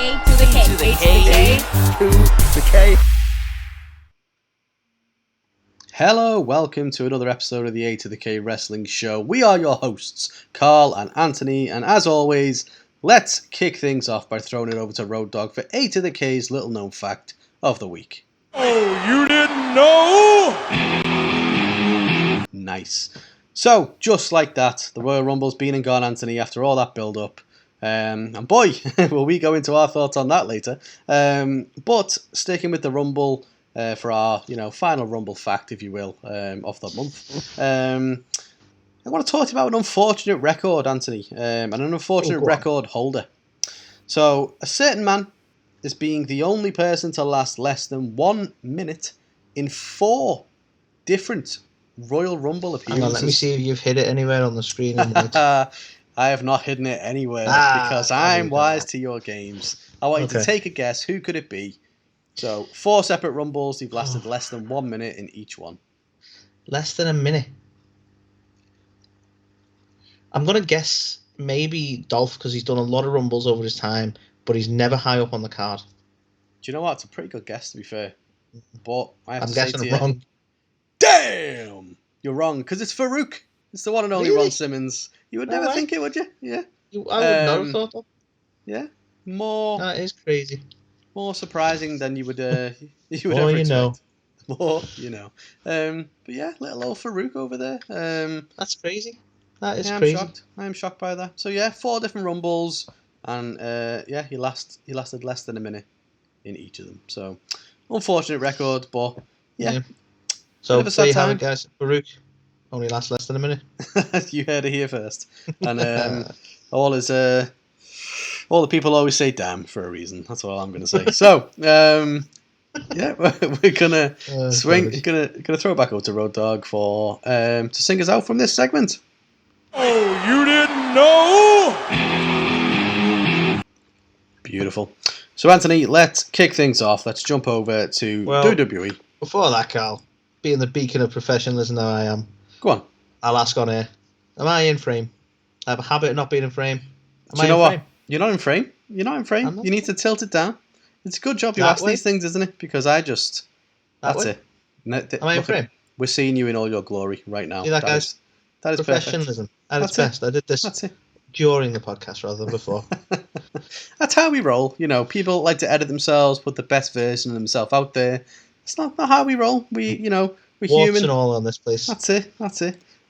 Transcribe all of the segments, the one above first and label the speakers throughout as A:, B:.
A: A to the K.
B: to the K.
C: To the K. Hello, welcome to another episode of the A to the K Wrestling Show. We are your hosts, Carl and Anthony, and as always, let's kick things off by throwing it over to Road Dogg for A to the K's little known fact of the week.
D: Oh, you didn't know?
C: Nice. So, just like that, the Royal Rumble's been and gone, Anthony, after all that build-up. And boy, will we go into our thoughts on that later. But sticking with the Rumble for our, final Rumble fact, if you will, of the month. I want to talk about an unfortunate record, Anthony, and an unfortunate record holder. So, a certain man is being the only person to last less than 1 minute in 4 different Royal Rumble appearances.
B: Hang on, let me see if you've hit it anywhere on the screen.
C: I have not hidden it anywhere because I'm wise to your games. I want you to take a guess. Who could it be? So, 4 separate Rumbles. You've lasted less than 1 minute in each one.
B: Less than a minute. I'm going to guess maybe Dolph because he's done a lot of Rumbles over his time, but he's never high up on the card.
C: Do you know what? It's a pretty good guess, to be fair. But I'm
B: guessing I'm wrong.
C: Damn! You're wrong, because it's Farouk. It's the one and only
B: Really?
C: Ron Simmons. You would never think it, would you? Yeah.
B: I would not have thought that.
C: Yeah. More
B: That is crazy.
C: More surprising than you would ever
B: More you
C: expect.
B: know.
C: More you know. But yeah, little old Farouk over there.
B: That's crazy. That is
C: I'm
B: crazy.
C: shocked. I am shocked by that. So yeah, 4 different Rumbles, and he lasted less than a minute in each of them. So unfortunate record, but yeah.
B: So there you have it, guys. Farouk only lasts less than a minute.
C: You heard it here first. And all the people always say "damn" for a reason. That's all I'm going to say. So yeah, we're gonna gonna throw it back over to Road Dogg for to sing us out from this segment.
D: Oh, you didn't know?
C: Beautiful. So Anthony, let's kick things off. Let's jump over to WWE.
B: Before that, Carl, being the beacon of professionalism that I am,
C: Go on.
B: I'll ask on air. Am I in frame? I have a habit of not being in frame.
C: Do you know what? You're not in frame. You're not in frame. You need to tilt it down. It's a good job you ask these things, isn't it? Because that's it.
B: Am I in frame?
C: We're seeing you in all your glory right now.
B: See that, guys?
C: That is
B: professionalism
C: perfect.
B: at its best. I did this during the podcast rather than before.
C: That's how we roll. People like to edit themselves, put the best version of themselves out there. It's not how we roll. We're
B: Warts
C: human.
B: And all on this place.
C: That's it.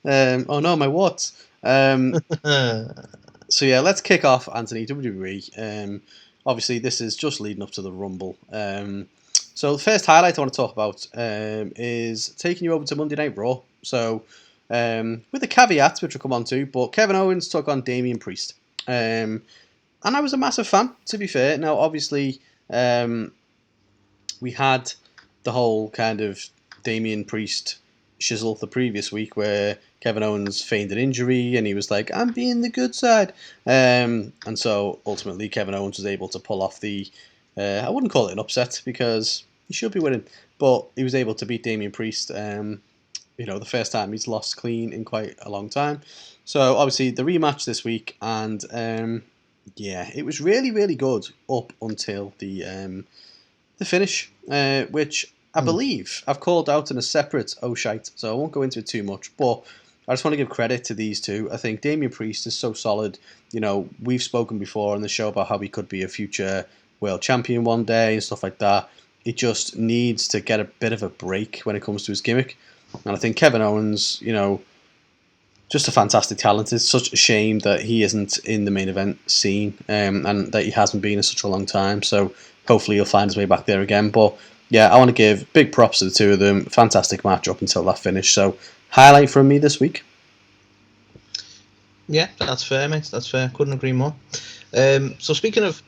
C: Oh no, my warts. So yeah, let's kick off, Anthony, WWE. Obviously, this is just leading up to the Rumble. So the first highlight I want to talk about is taking you over to Monday Night Raw. So with the caveats, which we'll come on to, but Kevin Owens took on Damian Priest. And I was a massive fan, to be fair. Now, obviously, we had the whole kind of Damian Priest shizzle the previous week where Kevin Owens feigned an injury and he was like, I'm being the good side. And so ultimately Kevin Owens was able to pull off the, I wouldn't call it an upset because he should be winning, but he was able to beat Damian Priest, the first time he's lost clean in quite a long time. So obviously the rematch this week, and it was really, really good up until the finish, which I believe I've called out in a separate Oh Shites, so I won't go into it too much, but I just want to give credit to these two. I think Damian Priest is so solid. We've spoken before on the show about how he could be a future world champion one day and stuff like that. He just needs to get a bit of a break when it comes to his gimmick. And I think Kevin Owens, just a fantastic talent. It's such a shame that he isn't in the main event scene and that he hasn't been in such a long time. So hopefully he'll find his way back there again. But yeah, I want to give big props to the two of them. Fantastic match up until that finish. So highlight from me this week.
B: Yeah, that's fair, mate. That's fair. Couldn't agree more. So speaking of,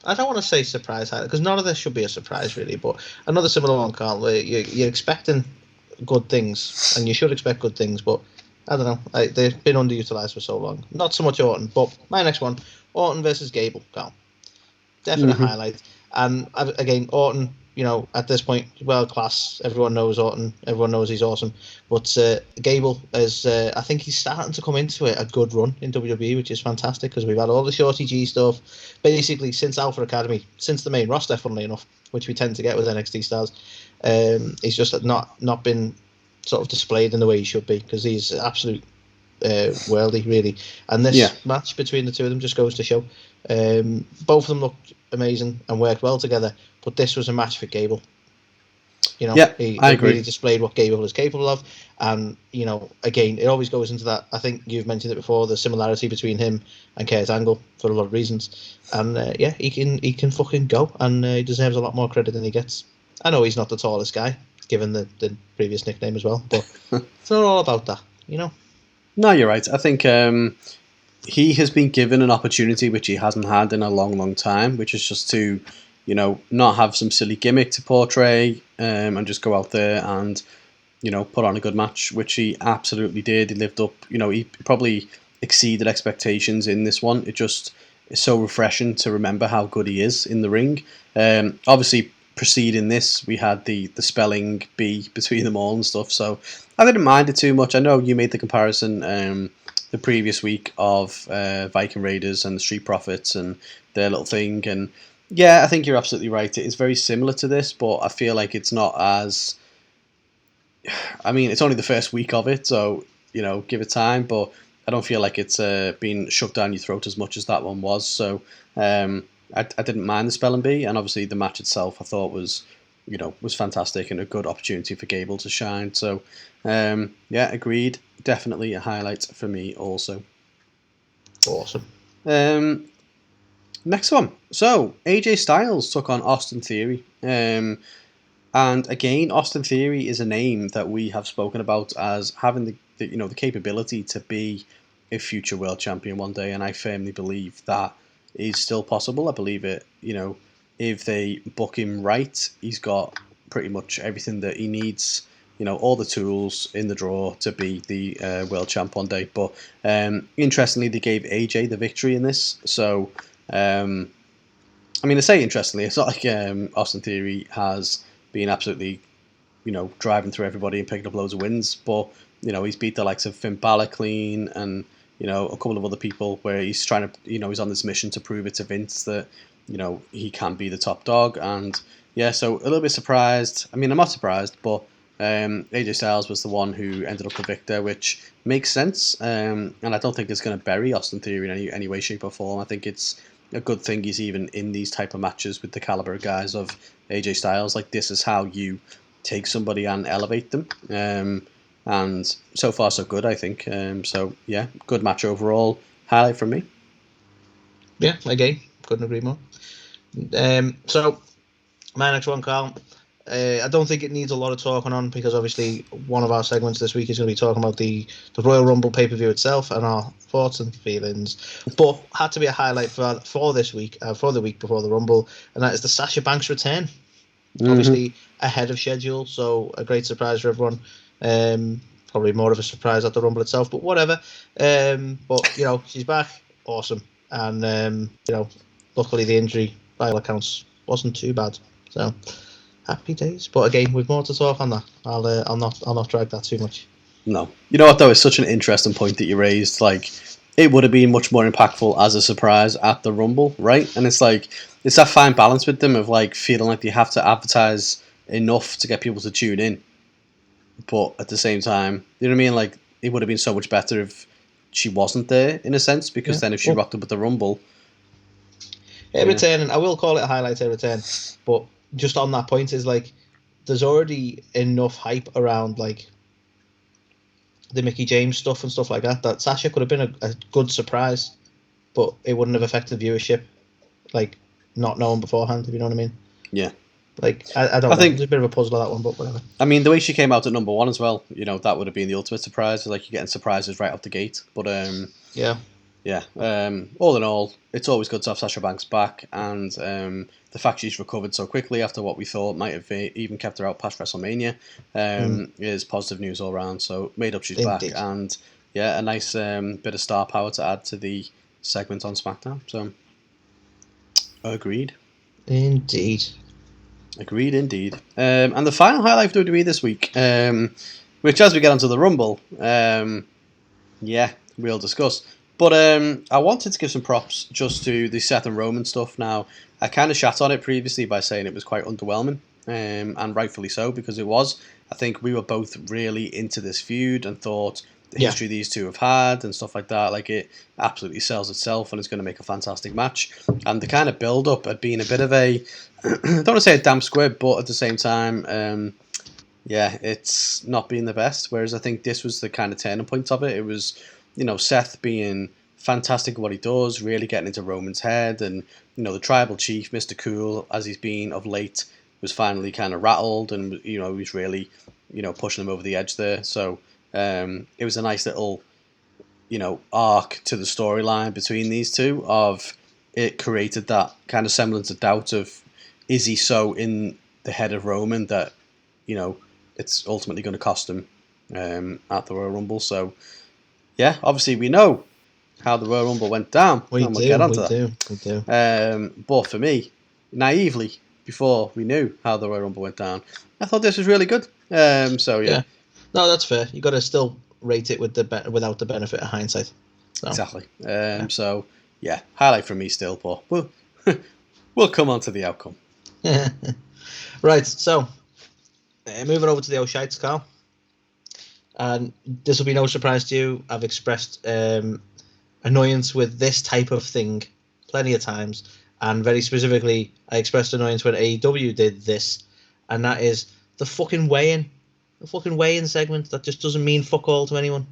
B: I don't want to say surprise highlight because none of this should be a surprise really, but another similar one, Carl, where you're expecting good things and you should expect good things, but I don't know. They've been underutilized for so long. Not so much Orton, but my next one, Orton versus Gable, Carl. Definite highlight. And again, Orton at this point, world class. Everyone knows Orton. Everyone knows he's awesome. But Gable is, I think he's starting to come into a good run in WWE, which is fantastic because we've had all the Shorty G stuff, basically since Alpha Academy, since the main roster, funnily enough, which we tend to get with NXT stars. He's just not been sort of displayed in the way he should be because he's absolute worldly, really. And this match between the two of them just goes to show. Both of them looked amazing and worked well together, but this was a match for Gable. He
C: agree.
B: Really displayed what Gable is capable of, and again, it always goes into that. I think you've mentioned it before, the similarity between him and Kurt Angle for a lot of reasons, and he can fucking go, and he deserves a lot more credit than he gets. I know he's not the tallest guy, given the previous nickname as well, but it's not all about that,
C: No, you're right. I think he has been given an opportunity which he hasn't had in a long, long time, which is just to, not have some silly gimmick to portray and just go out there and, put on a good match, which he absolutely did. He lived up, he probably exceeded expectations in this one. It just is so refreshing to remember how good he is in the ring. Obviously, preceding this, we had the spelling bee between them all and stuff, so I didn't mind it too much. I know you made the comparison the previous week of Viking Raiders and the Street Profits and their little thing, and I think you're absolutely right. It is very similar to this, but I feel like it's not as... I mean, it's only the first week of it, so, give it time, but I don't feel like it's been shoved down your throat as much as that one was, so I didn't mind the spelling bee, and obviously the match itself I thought was fantastic and a good opportunity for Gable to shine. So, agreed. Definitely a highlight for me also.
B: Awesome.
C: Next one. So, AJ Styles took on Austin Theory. And again, Austin Theory is a name that we have spoken about as having the capability to be a future world champion one day, and I firmly believe that is still possible. I believe it, if they book him right, he's got pretty much everything that he needs, all the tools in the drawer to be the world champ one day. But interestingly, they gave AJ the victory in this. So, I say interestingly, it's not like Austin Theory has been absolutely, driving through everybody and picking up loads of wins. But, he's beat the likes of Finn Balor clean and, a couple of other people where he's trying to, he's on this mission to prove it to Vince that, he can be the top dog. And so a little bit surprised. I'm not surprised, but AJ Styles was the one who ended up the victor, which makes sense. And I don't think it's going to bury Austin Theory in any way, shape, or form. I think it's a good thing he's even in these type of matches with the caliber of guys of AJ Styles. Like, this is how you take somebody and elevate them. And so far, so good, I think. Good match overall. Highlight from me.
B: Yeah, again, couldn't agree more. So, my next one, Carl. I don't think it needs a lot of talking on because obviously one of our segments this week is going to be talking about the Royal Rumble pay-per-view itself and our thoughts and feelings. But had to be a highlight for this week, for the week before the Rumble, and that is the Sasha Banks return. Mm-hmm. Obviously ahead of schedule, so a great surprise for everyone. Probably more of a surprise at the Rumble itself, but whatever. But she's back, awesome, and luckily the injury by all accounts wasn't too bad. So happy days. But again, with more to talk on that, I'll not drag that too much.
C: No, you know what though? It's such an interesting point that you raised. Like, it would have been much more impactful as a surprise at the Rumble, right? And it's like it's that fine balance with them of like feeling like you have to advertise enough to get people to tune in. But at the same time, you know what I mean? Like, it would have been so much better if she wasn't there, in a sense, because then if she rocked up at the Rumble...
B: return, I will call it a highlight her return, but just on that point is, like, there's already enough hype around, like, the Mickie James stuff and stuff like that Sasha could have been a good surprise, but it wouldn't have affected viewership, like, not knowing beforehand, if you know what I mean.
C: Yeah.
B: Like, I don't know. Think, it's a bit of a puzzle of that one, but whatever.
C: I mean, the way she came out at number one as well, that would have been the ultimate surprise. Like, you're getting surprises right off the gate. But, all in all, it's always good to have Sasha Banks back. And the fact she's recovered so quickly after what we thought might have even kept her out past WrestleMania is positive news all around. So, made up she's Indeed. Back. And, a nice bit of star power to add to the segment on SmackDown. So, agreed.
B: Indeed.
C: Agreed, indeed. And the final highlight for WWE this week, which as we get onto the Rumble, we'll discuss. But I wanted to give some props just to the Seth and Roman stuff. Now, I kind of shat on it previously by saying it was quite underwhelming, and rightfully so, because it was. I think we were both really into this feud and thought the history these two have had and stuff like that, like it absolutely sells itself and it's going to make a fantastic match. And the kind of build-up had been a bit of a, I don't want to say a damp squib, but at the same time, it's not been the best. Whereas I think this was the kind of turning point of it. It was, Seth being fantastic at what he does, really getting into Roman's head, and the tribal chief, Mr. Cool, as he's been of late, was finally kind of rattled, and he was really, pushing him over the edge there. So it was a nice little, arc to the storyline between these two. Of it created that kind of semblance of doubt of, is he so in the head of Roman that it's ultimately going to cost him at the Royal Rumble. So yeah, obviously we know how the Royal Rumble went down.
B: We do.
C: But for me, naively, before we knew how the Royal Rumble went down, I thought this was really good. Yeah.
B: No, that's fair. You got to still rate it without the benefit of hindsight. So.
C: Exactly. So yeah, highlight for me still, but we'll come on to the outcome.
B: Right. So moving over to the Oh Shites, Carl. And this will be no surprise to you. I've expressed annoyance with this type of thing plenty of times, and very specifically, I expressed annoyance when AEW did this, and that is the fucking weigh-in. The fucking weigh-in segment that just doesn't mean fuck all to anyone.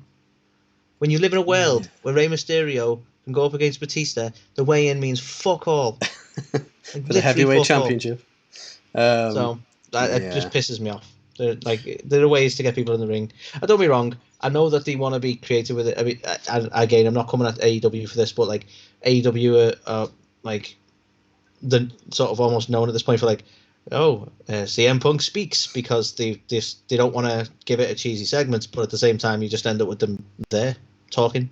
B: When you live in a world where Rey Mysterio can go up against Batista, the weigh-in means fuck all.
C: Like for the heavyweight championship.
B: It just pisses me off. There are ways to get people in the ring. Don't be wrong. I know that they want to be creative with it. I mean, again, I'm not coming at AEW for this, but like AEW are like the sort of almost known at this point for like, CM Punk speaks, because they don't want to give it a cheesy segment, but at the same time you just end up with them there talking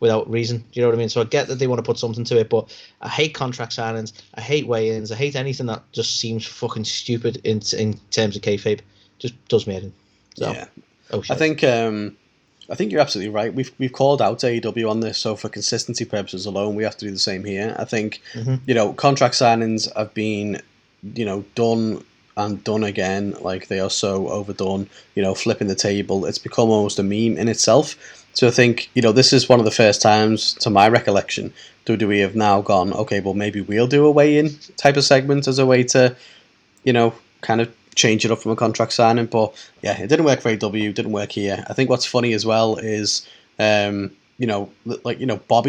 B: without reason. Do you know what I mean? So I get that they want to put something to it, but I hate contract signings. I hate weigh-ins. I hate anything that just seems fucking stupid in terms of kayfabe. Just does me in. So,
C: yeah. I think you're absolutely right. We've called out AEW on this, so for consistency purposes alone, we have to do the same here. I think contract signings have been done and done again. Like, they are so overdone. Flipping the table. It's become almost a meme in itself. So I think this is one of the first times, to my recollection, WWE have now gone, okay, well maybe we'll do a weigh-in type of segment as a way to kind of change it up from a contract signing. But yeah, it didn't work for AEW, didn't work here. I think what's funny as well is Bobby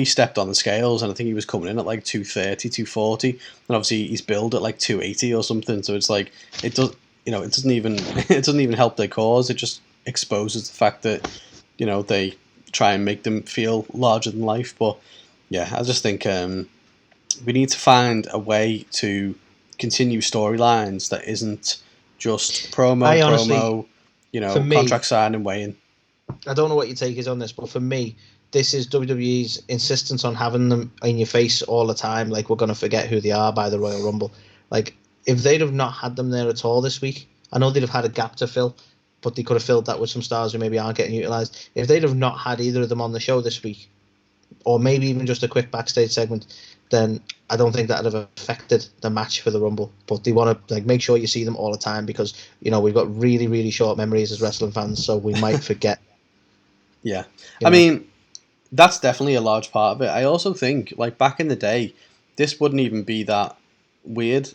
C: stepped on the scales, and I think he was coming in at like 230, 240, and obviously he's billed at like 280 or something. So it's like it doesn't even help their cause. It just exposes the fact that they try and make them feel larger than life. But yeah, I just think we need to find a way to continue storylines that isn't just promo, contract sign and weigh-in.
B: I don't know what your take is on this, but for me, this is WWE's insistence on having them in your face all the time, like we're going to forget who they are by the Royal Rumble. Like, if they'd have not had them there at all this week, I know they'd have had a gap to fill, but they could have filled that with some stars who maybe aren't getting utilised. If they'd have not had either of them on the show this week, or maybe even just a quick backstage segment, then I don't think that would have affected the match for the Rumble. But they want to make sure you see them all the time, because we've got really, really short memories as wrestling fans, so we might forget.
C: Yeah, I mean, that's definitely a large part of it. I also think, back in the day, this wouldn't even be that weird,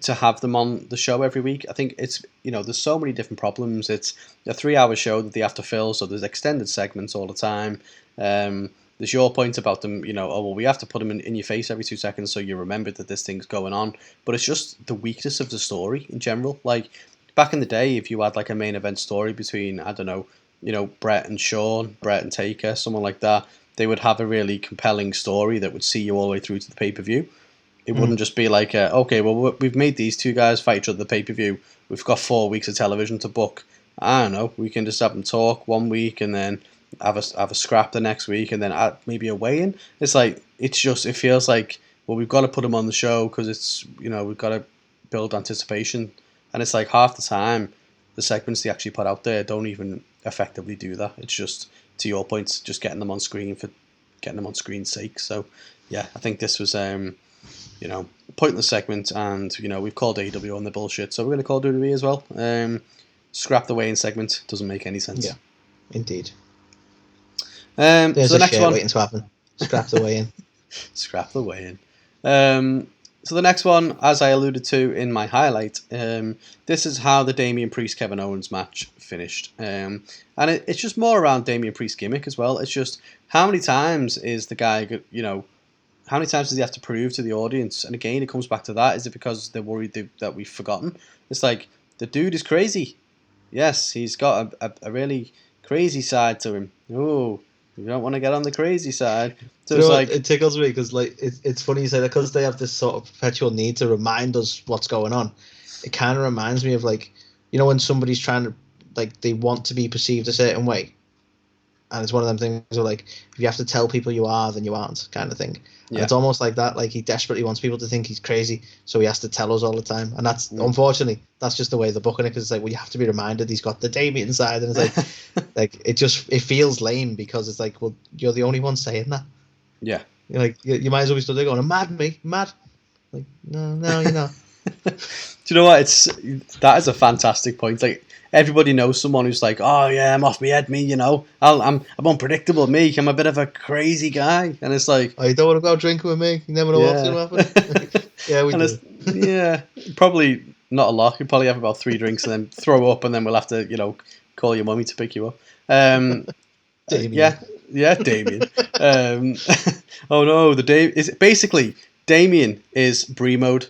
C: to have them on the show every week. I think it's, there's so many different problems. It's a 3-hour show that they have to fill, so there's extended segments all the time. There's your point about them, we have to put them in your face every 2 seconds so you remember that this thing's going on. But it's just the weakness of the story in general. Back in the day, if you had a main event story between, I don't know, Brett and Shawn, Brett and Taker, someone like that, they would have a really compelling story that would see you all the way through to the pay-per-view. It wouldn't just be okay, well, we've made these two guys fight each other at the pay-per-view. We've got 4 weeks of television to book. I don't know, we can just have them talk 1 week and then have a scrap the next week and then add maybe a weigh-in. It feels like, well, we've got to put them on the show because it's, we've got to build anticipation. And it's like half the time, the segments they actually put out there don't even effectively do that. It's just, to your point, just getting them on screen for getting them on screen's sake. So, yeah, I think this was, pointless segment, and, we've called AEW on the bullshit, so we're going to call WWE as well. Scrap the weigh-in segment. Doesn't make any sense.
B: Yeah, indeed.
C: There's
B: so the next one waiting to happen. Scrap the weigh-in.
C: Scrap the weigh-in. So the next one, as I alluded to in my highlight, this is how the Damian Priest Kevin Owens match finished, and it's just more around Damian Priest's gimmick as well. It's just how many times is the guy, how many times does he have to prove to the audience? And again, it comes back to that. Is it because they're worried that we've forgotten? It's like, the dude is crazy. Yes, he's got a really crazy side to him. Oh, you don't want to get on the crazy side. So it's like,
B: it tickles me because it's funny you say that, because they have this sort of perpetual need to remind us what's going on. It kind of reminds me of when somebody's trying to they want to be perceived a certain way, and it's one of them things where if you have to tell people you are, then you aren't, kind of thing. Yeah. And it's almost like that. He desperately wants people to think he's crazy, so he has to tell us all the time. And that's unfortunately that's just the way they're booking it, because it's you have to be reminded he's got the Damian side, and it's it feels lame, because it's well, you're the only one saying that.
C: Yeah.
B: You're you might as well be stood there going, mad me, mad. No, you're not.
C: Do you know what? That is a fantastic point. Everybody knows someone who's oh yeah, I'm off my head, me, I'm unpredictable, me, I'm a bit of a crazy guy, and it's oh,
B: you don't want to go drinking with me, you never know what's going to happen. Yeah, we do.
C: Yeah, probably not a lot. You probably have about 3 drinks and then throw up, and then we'll have to call your mummy to pick you up.
B: Damien.
C: Yeah, Damien. Oh no, basically Damien is Brie mode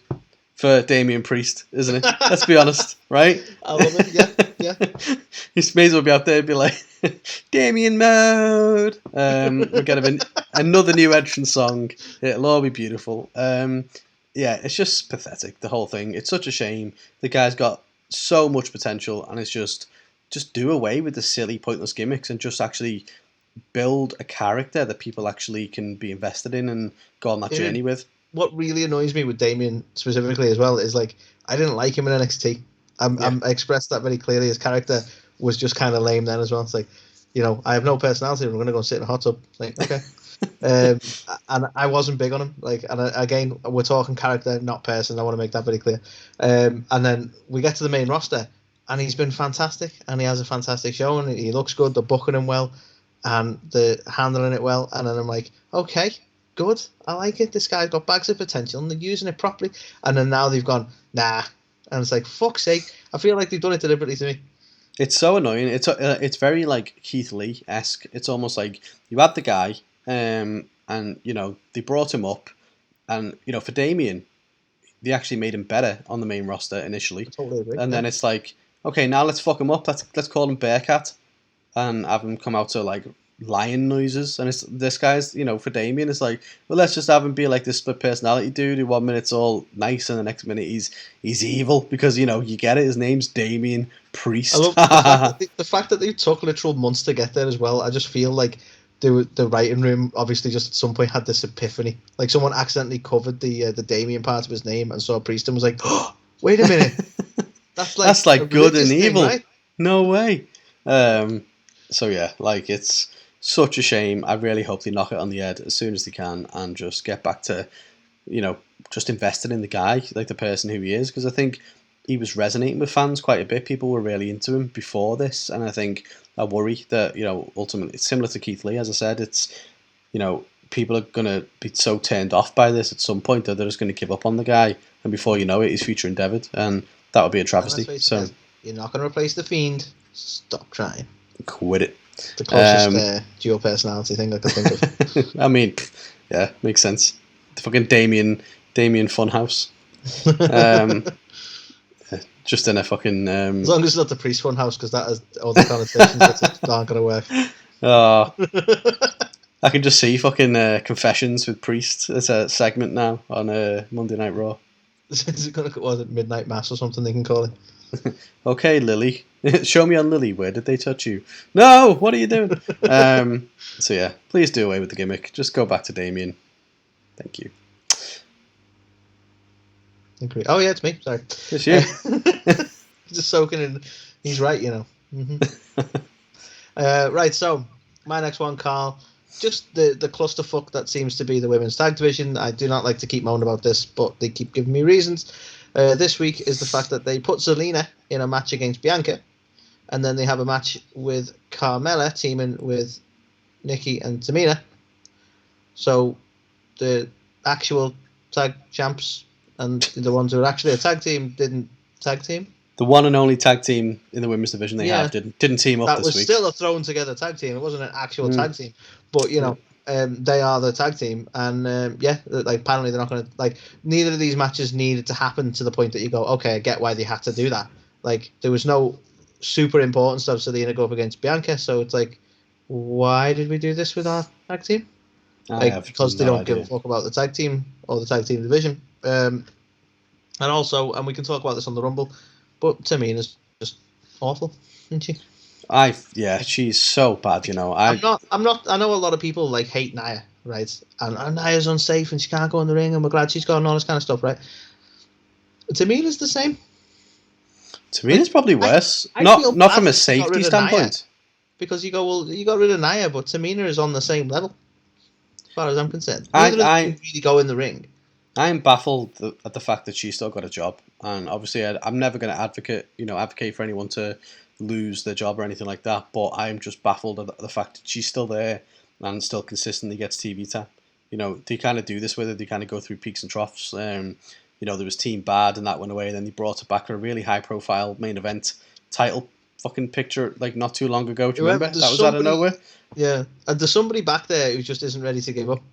C: for Damian Priest, isn't it? Let's be honest, right?
B: I love it. Yeah.
C: He may as well be out there and be like, Damien mode. We'll get him another new entrance song. It'll all be beautiful. Yeah, it's just pathetic, the whole thing. It's such a shame. The guy's got so much potential, and it's just do away with the silly, pointless gimmicks and just actually build a character that people actually can be invested in and go on that journey with.
B: What really annoys me with Damien specifically as well is I didn't like him in NXT. I expressed that very clearly. His character was just kind of lame then as well. It's I have no personality. I'm going to go sit in a hot tub. Okay. And I wasn't big on him. Again, we're talking character, not person. I want to make that very clear. And then we get to the main roster, and he's been fantastic, and he has a fantastic show, and he looks good. They're booking him well, and they're handling it well. And then I'm okay. Good, I like it. This guy's got bags of potential, and they're using it properly. And then now they've gone, nah, and it's fuck's sake. I feel like they've done it deliberately to me.
C: It's so annoying. It's very Keith Lee-esque. It's almost you had the guy, and they brought him up, and for Damien, they actually made him better on the main roster initially.
B: I totally agree.
C: And then it's okay, now let's fuck him up. Let's call him Bearcat, and have him come out to lion noises, and it's this guy's for Damien, it's well, let's just have him be this split personality dude who 1 minute's all nice and the next minute he's evil, because you get it, his name's Damian Priest.
B: I love the fact that they took literal months to get there as well. I just feel the writing room obviously just at some point had this epiphany, someone accidentally covered the Damian part of his name and saw Priest and was oh, wait a minute, that's
C: good and evil
B: thing, right? No
C: way. So yeah, it's such a shame. I really hope they knock it on the head as soon as they can and just get back to, just investing in the guy, the person who he is. Because I think he was resonating with fans quite a bit. People were really into him before this. And I worry that, ultimately, it's similar to Keith Lee, as I said. It's, people are going to be so turned off by this at some point that they're just going to give up on the guy. And before you know it, he's future endeavoured. And that would be a travesty. So
B: you're not going to replace the Fiend. Stop trying.
C: Quit it.
B: The closest dual personality thing I could think of.
C: I mean, yeah, makes sense. The fucking Damien Funhouse. Just in a fucking...
B: As long as it's not the Priest Funhouse, because that has all the connotations that aren't going to work.
C: Oh, I can just see fucking Confessions with Priest as a segment now on Monday Night Raw.
B: Is it going to... Was it Midnight Mass or something they can call it?
C: Okay, Lily. Show me on Lily. Where did they touch you? No, what are you doing? So yeah, please do away with the gimmick. Just go back to Damien. Thank you.
B: Agree. Oh yeah, it's me. Sorry.
C: It's you.
B: Just soaking in. He's right, you know. Right. So my next one, Carl. Just the clusterfuck that seems to be the women's tag division. I do not like to keep moaning about this, but they keep giving me reasons. This week is the fact that they put Zelina in a match against Bianca, and then they have a match with Carmella teaming with Nikki and Tamina. So the actual tag champs and the ones who are actually a tag team didn't tag team.
C: The one and only tag team in the women's division they have didn't team up
B: that
C: this
B: was
C: week.
B: Still a thrown together tag team. It wasn't an actual tag team, but you know, they are the tag team, and like apparently they're not going to like. Neither of these matches needed to happen to the point that you go, okay, I get why they had to do that. Like there was no super important stuff. Selena go up against Bianca, so it's like, why did we do this with our tag team? Because they don't give a fuck about the tag team or the tag team division. And we can talk about this on the Rumble, but Tamina's just awful, isn't she?
C: She's so bad, you know.
B: I'm not. I know a lot of people like hate Nia, right? And Nia's unsafe and she can't go in the ring, and we're glad she's gone and all this kind of stuff, right? Tamina's the same.
C: Tamina's probably worse. Not from a safety standpoint.
B: Nia, because you go, well, you got rid of Nia, but Tamina is on the same level, as far as I'm concerned. Neither of them really go in the ring.
C: I'm baffled at the fact that she's still got a job, and obviously I'm never going to advocate for anyone to lose their job or anything like that. But I'm just baffled at the fact that she's still there and still consistently gets TV time. You know, they kind of do this with her. They kind of go through peaks and troughs. You know, there was Team Bad and that went away, and then they brought her back for a really high-profile main event title fucking picture like not too long ago. Do you remember? That was out of nowhere.
B: Yeah, and there's somebody back there who just isn't ready to give up.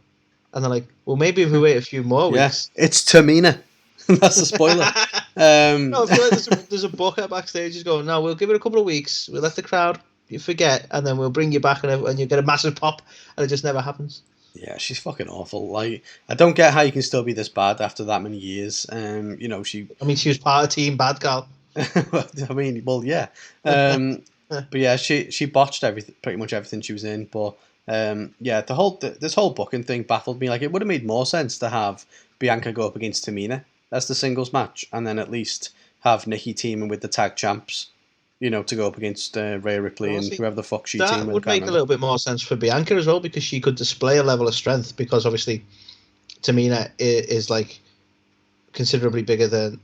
B: And they're like, well, maybe if we wait a few more weeks.
C: Yeah, it's Tamina. That's the spoiler.
B: No, I feel like there's a booker backstage who's going, no, we'll give it a couple of weeks. We'll let the crowd forget, and then we'll bring you back, and you get a massive pop, and it just never happens.
C: Yeah, she's fucking awful. Like, I don't get how you can still be this bad after that many years. You know, she
B: was part of Team Bad Girl.
C: I mean, well, yeah. But yeah, she botched pretty much everything she was in, but. This whole booking thing baffled me. Like, it would have made more sense to have Bianca go up against Tamina as the singles match, and then at least have Nikki teaming with the tag champs, you know, to go up against Rhea Ripley and whoever the fuck she teamed with.
B: That would make a little bit more sense for Bianca as well, because she could display a level of strength, because obviously Tamina is like considerably bigger than.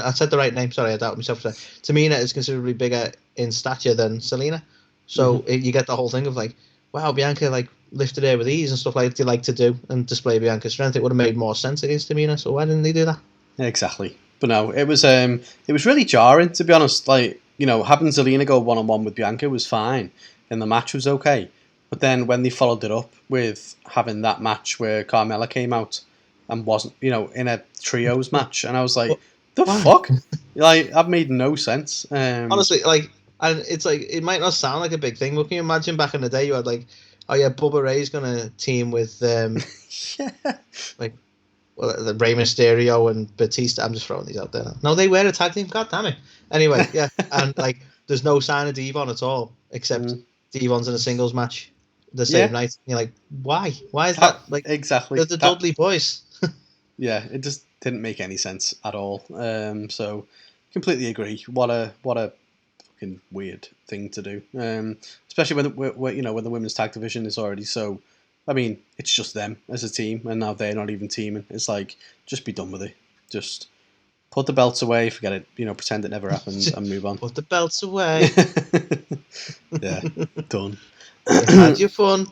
B: I said the right name. Sorry, I doubted myself. Tamina is considerably bigger in stature than Selena. So you get the whole thing of like, wow, Bianca like lifted her with ease and stuff like they like to do and display Bianca's strength. It would have made more sense against Tamina. So why didn't they do that?
C: Exactly. But no, it was really jarring, to be honest. Like, you know, having Zelina go 1-on-1 with Bianca was fine, and the match was okay. But then when they followed it up with having that match where Carmella came out and wasn't, you know, in a trios match, and I was like, fuck? Like, that made no sense.
B: Honestly, like. And it's like, it might not sound like a big thing, but can you imagine back in the day you had like, oh yeah, Bubba Ray's going to team with, like, well, the Rey Mysterio and Batista. I'm just throwing these out there now. No, they were a tag team. God damn it. Anyway, yeah. And like, there's no sign of Devon at all, except Devon's in a singles match the same night. And you're like, why? Why is that? Like,
C: exactly.
B: They're the Dudley boys.
C: Yeah, it just didn't make any sense at all. So completely agree. What a fucking weird thing to do, especially when the women's tag division is already so. I mean, it's just them as a team, and now they're not even teaming. It's like, just be done with it. Just put the belts away, forget it. You know, pretend it never happened, and move on.
B: Put the belts away.
C: Yeah, done.
B: You had your fun.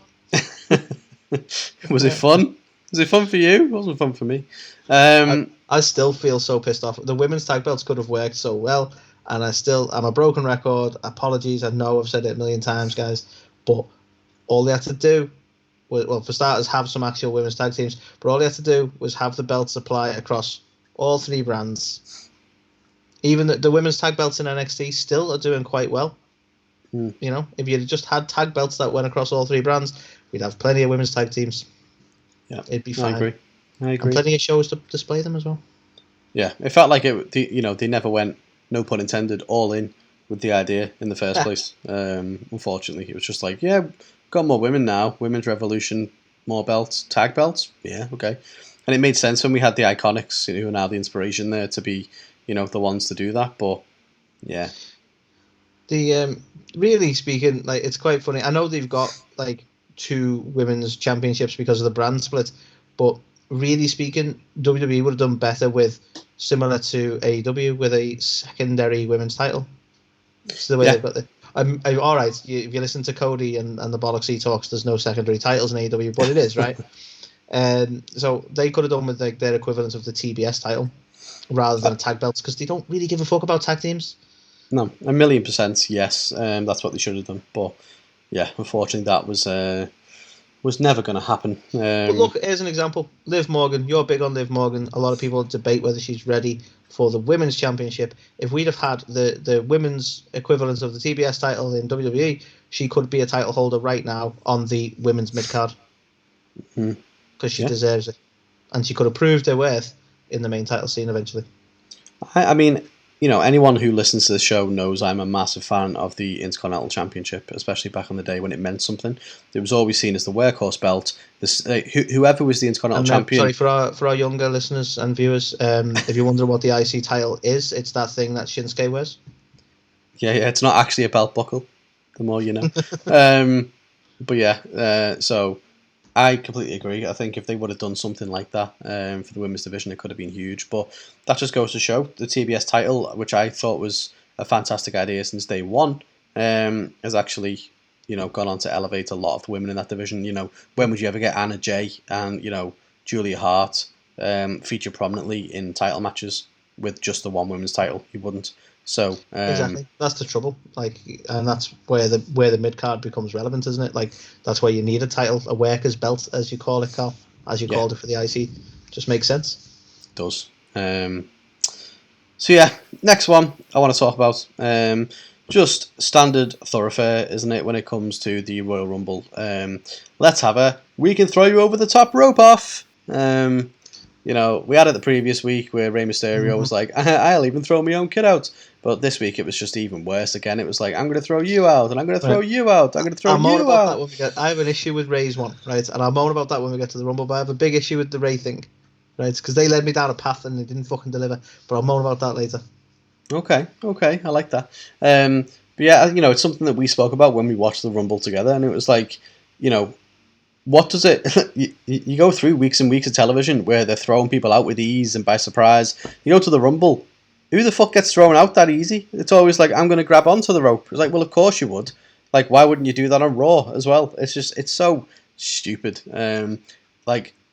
C: Was it fun? Was it fun for you? It wasn't fun for me.
B: I still feel so pissed off. The women's tag belts could have worked so well. And I'm a broken record. Apologies. I know I've said it a million times, guys. But all they had to do was, well, for starters, have some actual women's tag teams. But all they had to do was have the belts apply across all three brands. Even the women's tag belts in NXT still are doing quite well. You know, if you just had tag belts that went across all three brands, we'd have plenty of women's tag teams.
C: Yeah,
B: it'd be fine.
C: I agree.
B: And plenty of shows to display them as well.
C: Yeah, it felt like they never went, no pun intended, all in with the idea in the first place. Unfortunately, it was just like, yeah, got more women now. Women's Revolution, more belts, tag belts. Yeah, okay. And it made sense when we had the Iconics, who are now the inspiration there, to be, the ones to do that. But yeah,
B: The really speaking, like it's quite funny. I know they've got like 2 women's championships because of the brand split, but really speaking, WWE would have done better with similar to AEW with a secondary women's title. It's the way they've got the. All right. If you listen to Cody and the bollocks he talks, there's no secondary titles in AEW, but it is right. So they could have done with like their equivalent of the TBS title rather than tag belts because they don't really give a fuck about tag teams.
C: No, 1,000,000% yes. That's what they should have done. But yeah, unfortunately, that was never going to happen.
B: But look, here's an example. Liv Morgan, you're big on Liv Morgan. A lot of people debate whether she's ready for the women's championship. If we'd have had the women's equivalent of the TBS title in WWE, she could be a title holder right now on the women's mid card because she deserves it, and she could have proved her worth in the main title scene eventually.
C: I mean, anyone who listens to the show knows I'm a massive fan of the Intercontinental Championship, especially back in the day when it meant something. It was always seen as the workhorse belt. Whoever was the Intercontinental Champion.
B: Sorry, for our younger listeners and viewers, if you're wondering what the IC title is, it's that thing that Shinsuke wears.
C: Yeah, it's not actually a belt buckle. The more you know. But yeah, so I completely agree. I think if they would have done something like that for the women's division, it could have been huge. But that just goes to show the TBS title, which I thought was a fantastic idea since day one, has actually, gone on to elevate a lot of the women in that division. When would you ever get Anna Jay and, Julia Hart feature prominently in title matches with just the one women's title? You wouldn't. So
B: exactly, that's the trouble. Like, and that's where the mid card becomes relevant, isn't it? Like, that's where you need a title, a workers' belt, as you call it, Carl, as you called it for the IC. Just makes sense.
C: It does. So yeah, next one I want to talk about. Just standard thoroughfare, isn't it, when it comes to the Royal Rumble? Let's have a we can throw you over the top rope off. We had it the previous week where Rey Mysterio was like, I'll even throw my own kid out. But this week it was just even worse again. It was like, I'm going to throw you out, and I'm going to throw you out, I'm going to throw you out.
B: That when we get, I have an issue with Rey's one, right? And I'll moan about that when we get to the Rumble, but I have a big issue with the Rey thing, right? Because they led me down a path and they didn't fucking deliver. But I'll moan about that later. Okay,
C: I like that. But yeah, it's something that we spoke about when we watched the Rumble together, and it was like, what does it... you go through weeks and weeks of television where they're throwing people out with ease and by surprise. You go to the Rumble, who the fuck gets thrown out that easy? It's always like, I'm going to grab onto the rope. It's like, well, of course you would. Like, why wouldn't you do that on Raw as well? It's so stupid.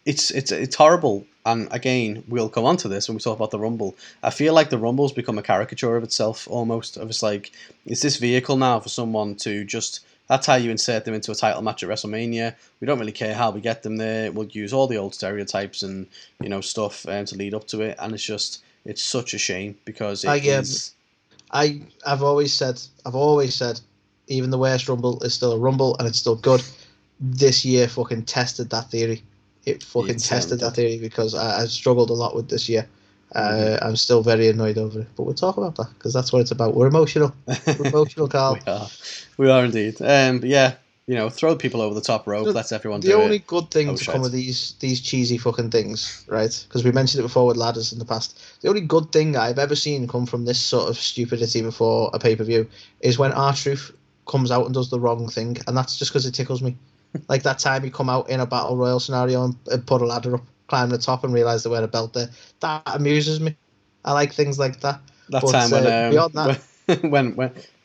C: It's horrible. And again, we'll come on to this when we talk about the Rumble. I feel like the Rumble's become a caricature of itself almost. It's like, it's this vehicle now for someone to just... That's how you insert them into a title match at WrestleMania. We don't really care how we get them there. We'll use all the old stereotypes and stuff to lead up to it. And it's such a shame because
B: I've always said, even the worst Rumble is still a Rumble and it's still good. This year fucking tested that theory. It fucking tested that theory because I struggled a lot with this year. I'm still very annoyed over it, but we'll talk about that because that's what it's about. We're emotional. We're emotional, Carl.
C: We are indeed. But yeah, throw people over the top rope. Let everyone do it.
B: The only good thing to come of these cheesy fucking things, right? Because we mentioned it before with ladders in the past. The only good thing I've ever seen come from this sort of stupidity before a pay-per-view is when R-Truth comes out and does the wrong thing, and that's just because it tickles me. Like that time he come out in a battle royal scenario and put a ladder up, climb the top, and realise they wear a belt there. That amuses me. I like things like that.
C: Time when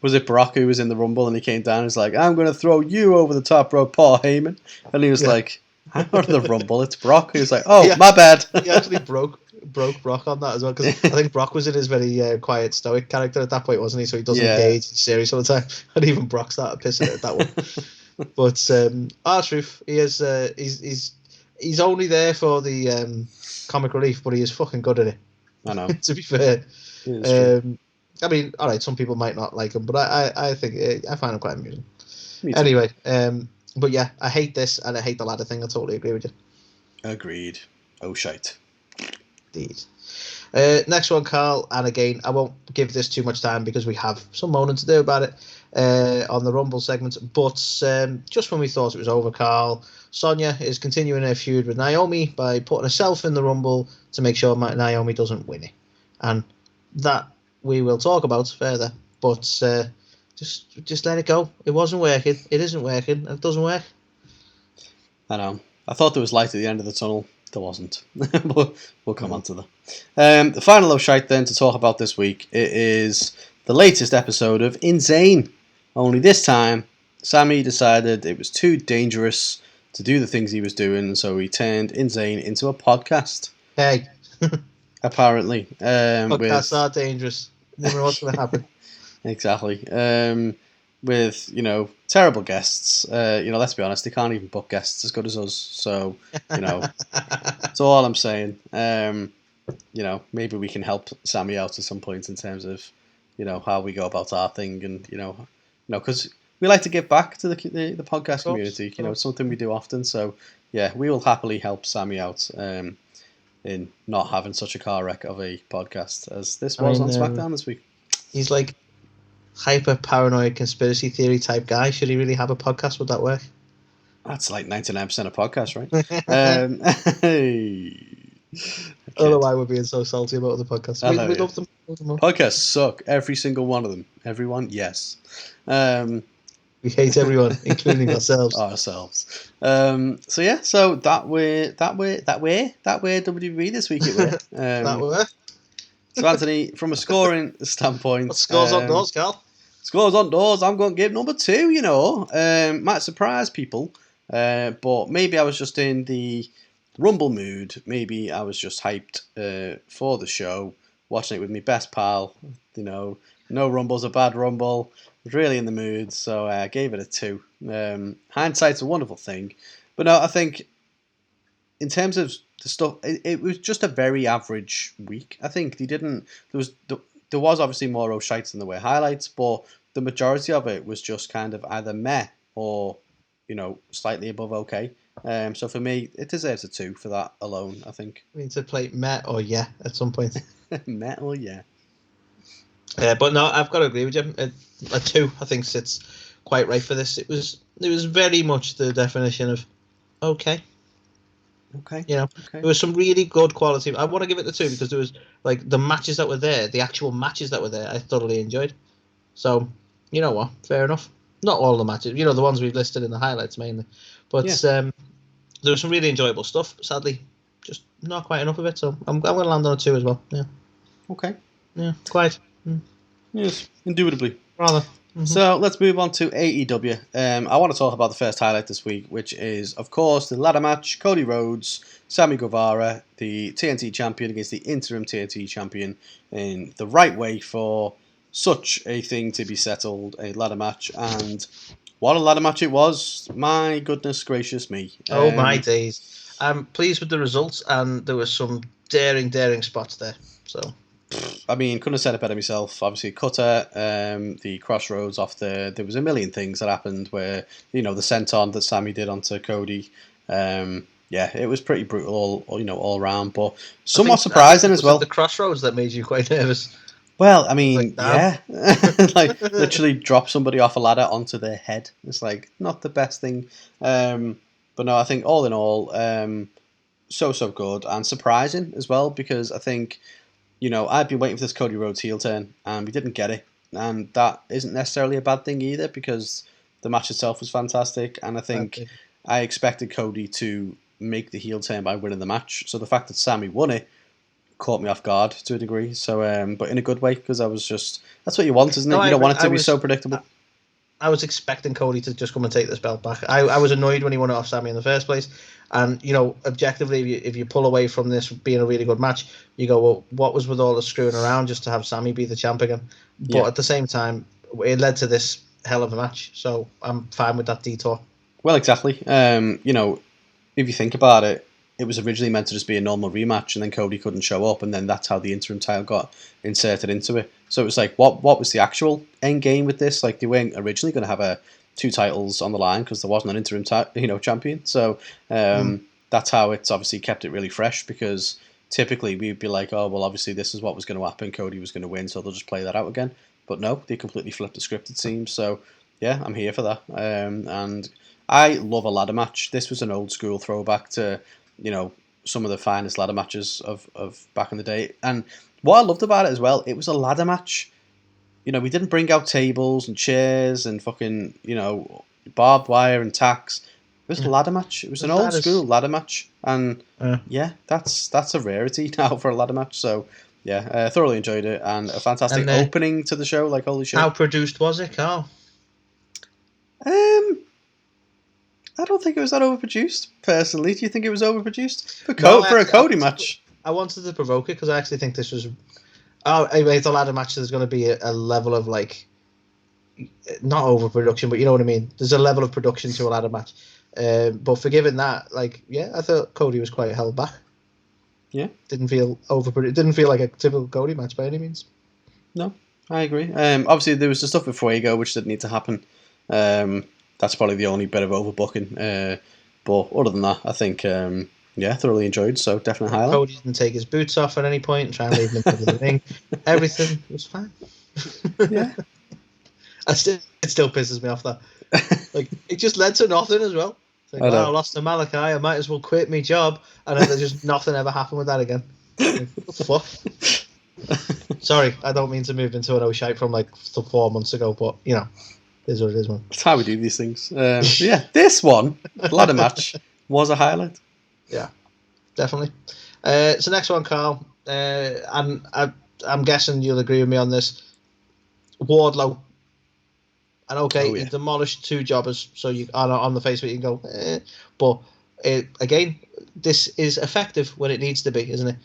C: was it Brock who was in the Rumble and he came down and was like, I'm going to throw you over the top rope, Paul Heyman. And he was like, I'm not in the Rumble, it's Brock. He was like, my bad.
B: He actually broke Brock on that as well because I think Brock was in his very quiet, stoic character at that point, wasn't he? So he doesn't engage in serious all the time. And even Brock started pissing at that one. But R-Truth, he is he's only there for the comic relief, but he is fucking good at it.
C: I know.
B: To be fair. I mean, all right, some people might not like him, but I think I find him quite amusing. Anyway, but yeah, I hate this and I hate the ladder thing. I totally agree with you.
C: Agreed. Oh shite.
B: Indeed. Next one, Carl, and again, I won't give this too much time because we have some moaning to do about it on the Rumble segment, but just when we thought it was over, Carl, Sonya is continuing her feud with Naomi by putting herself in the Rumble to make sure Naomi doesn't win it. And that we will talk about further, but just let it go. It wasn't working. It isn't working. It doesn't work.
C: I know. I thought there was light at the end of the tunnel. There wasn't. But we'll come on to that. The final Oh Shite then to talk about this week. It is the latest episode of Insane. Only this time, Sammy decided it was too dangerous to do the things he was doing, and so he turned Insane into a podcast.
B: Hey.
C: Apparently.
B: Podcasts are dangerous. Never know what's going to happen.
C: Exactly. With, terrible guests. Let's be honest, they can't even book guests as good as us. So, that's all I'm saying. Maybe we can help Sammy out at some point in terms of, how we go about our thing and, because we like to give back to the podcast community. It's something we do often. So, yeah, we will happily help Sammy out in not having such a car wreck of a podcast as this was on SmackDown this week.
B: He's like hyper paranoid conspiracy theory type guy. Should he really have a podcast? Would that work?
C: That's like 99% of podcasts, right?
B: Otherwise, we're being so salty about the podcasts. We love them.
C: Podcasts suck. Every single one of them. Everyone, yes.
B: We hate everyone, including ourselves.
C: So that way WWE this week it were.
B: That way.
C: So Anthony, from a scoring standpoint,
B: what scores on doors, Carl?
C: Scores on doors. I'm going to give number 2. Might surprise people, but maybe I was just in the Rumble mood. Maybe I was just hyped for the show, watching it with my best pal. No Rumble's a bad Rumble. Was really in the mood, so I gave it a 2. Hindsight's a wonderful thing, but no, I think in terms of the stuff, it was just a very average week. I think there was obviously more Oh Shites than there were highlights, but the majority of it was just kind of either meh or slightly above okay. So for me, it deserves a 2 for that alone. I think
B: we need to play meh or yeah at some point.
C: Meh or yeah.
B: But no, I've got to agree with you. A 2, I think, sits quite right for this. It was very much the definition of okay.
C: Okay.
B: There was some really good quality. I want to give it the 2 because there was like the matches that were there, the actual matches that were there, I thoroughly enjoyed. So, you know what? Fair enough. Not all the matches, the ones we've listed in the highlights mainly. But there was some really enjoyable stuff. Sadly, just not quite enough of it. So I'm going to land on a 2 as well. Yeah.
C: Okay.
B: Yeah, quite.
C: Yes, indubitably.
B: Rather.
C: Mm-hmm. So let's move on to AEW. I want to talk about the first highlight this week, which is, of course, the ladder match. Cody Rhodes, Sammy Guevara, the TNT champion against the interim TNT champion in the right way for such a thing to be settled, a ladder match. And what a ladder match it was. My goodness gracious me.
B: Oh my days. I'm pleased with the results, and there were some daring spots there. So...
C: I mean, couldn't have said it better myself. Obviously, cutter, the crossroads off there was a million things that happened where, the senton that Sammy did onto Cody. It was pretty brutal all around, but somewhat surprising as well.
B: The crossroads that made you quite nervous.
C: Well, I mean, like literally drop somebody off a ladder onto their head. It's like not the best thing. But no, I think all in all, so good and surprising as well, because I think, I've been waiting for this Cody Rhodes heel turn, and we didn't get it. And that isn't necessarily a bad thing either, because the match itself was fantastic, and I think I expected Cody to make the heel turn by winning the match. So the fact that Sammy won it caught me off guard to a degree. So, but in a good way, because that's what you want, isn't it? You don't want it to be so predictable.
B: I was expecting Cody to just come and take this belt back. I was annoyed when he won it off Sammy in the first place. And, objectively, if you pull away from this being a really good match, you go, well, what was with all the screwing around just to have Sammy be the champ again? But at the same time, it led to this hell of a match. So I'm fine with that detour.
C: Well, exactly. If you think about it, it was originally meant to just be a normal rematch, and then Cody couldn't show up, and then that's how the interim title got inserted into it. So it was like, what was the actual end game with this? Like, they weren't originally going to have two titles on the line because there wasn't an interim champion. So that's how it's obviously kept it really fresh, because typically we'd be like, oh, well, obviously this is what was going to happen. Cody was going to win, so they'll just play that out again. But no, they completely flipped the script, it seems. So, yeah, I'm here for that. And I love a ladder match. This was an old school throwback to, some of the finest ladder matches of back in the day. And what I loved about it as well, it was a ladder match. We didn't bring out tables and chairs and fucking, barbed wire and tacks. It was a ladder match. It was an old school ladder match. And yeah, that's a rarity now for a ladder match. So yeah, I thoroughly enjoyed it, and a fantastic opening to the show. Like, holy shit!
B: How produced was it, Carl?
C: I don't think it was that overproduced. Personally, do you think it was overproduced for a Cody match?
B: I wanted to provoke it because I actually think this was. Oh, anyway, it's a ladder match. There's going to be a level of not overproduction, but you know what I mean. There's a level of production to a ladder match. But forgiven that, I thought Cody was quite held back.
C: Yeah,
B: didn't feel overproduced. Didn't feel like a typical Cody match by any means.
C: No, I agree. Obviously there was the stuff with Fuego which didn't need to happen. That's probably the only bit of overbooking. But other than that, I think thoroughly enjoyed. So definitely highlight.
B: Cody didn't take his boots off at any point and try and leave him in the middle of the ring. Everything was fine.
C: Yeah,
B: it still pisses me off that. It just led to nothing as well. I lost to Malachi. I might as well quit my job, and then there's just nothing ever happened with that again. What the fuck? Sorry, I don't mean to move into an Oh Shite from 4 months ago, but it is what it is, man.
C: It's how we do these things. Yeah, this one ladder match was a highlight.
B: Yeah, definitely. So next one, Carl, and I'm guessing you'll agree with me on this. Wardlow. And he demolished 2 jobbers, so you on the face of it you can go, but again, this is effective when it needs to be, isn't it?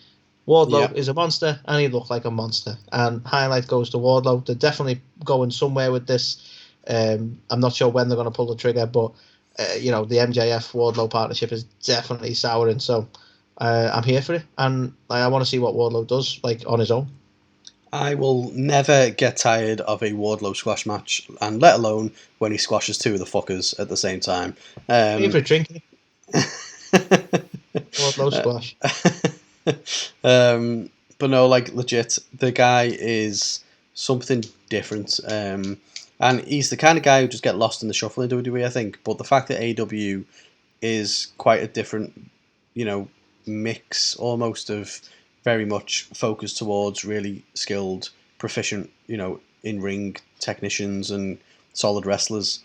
B: Wardlow is a monster, and he looked like a monster. And highlight goes to Wardlow. They're definitely going somewhere with this. I'm not sure when they're going to pull the trigger, but the MJF Wardlow partnership is definitely souring. So I'm here for it, and I want to see what Wardlow does on his own.
C: I will never get tired of a Wardlow squash match, and let alone when he squashes 2 of the fuckers at the same time.
B: Favorite drink? Wardlow squash.
C: But no, legit, the guy is something different. And he's the kind of guy who just get lost in the shuffle in WWE, I think. But the fact that AEW is quite a different, mix almost of very much focused towards really skilled, proficient, in-ring technicians and solid wrestlers.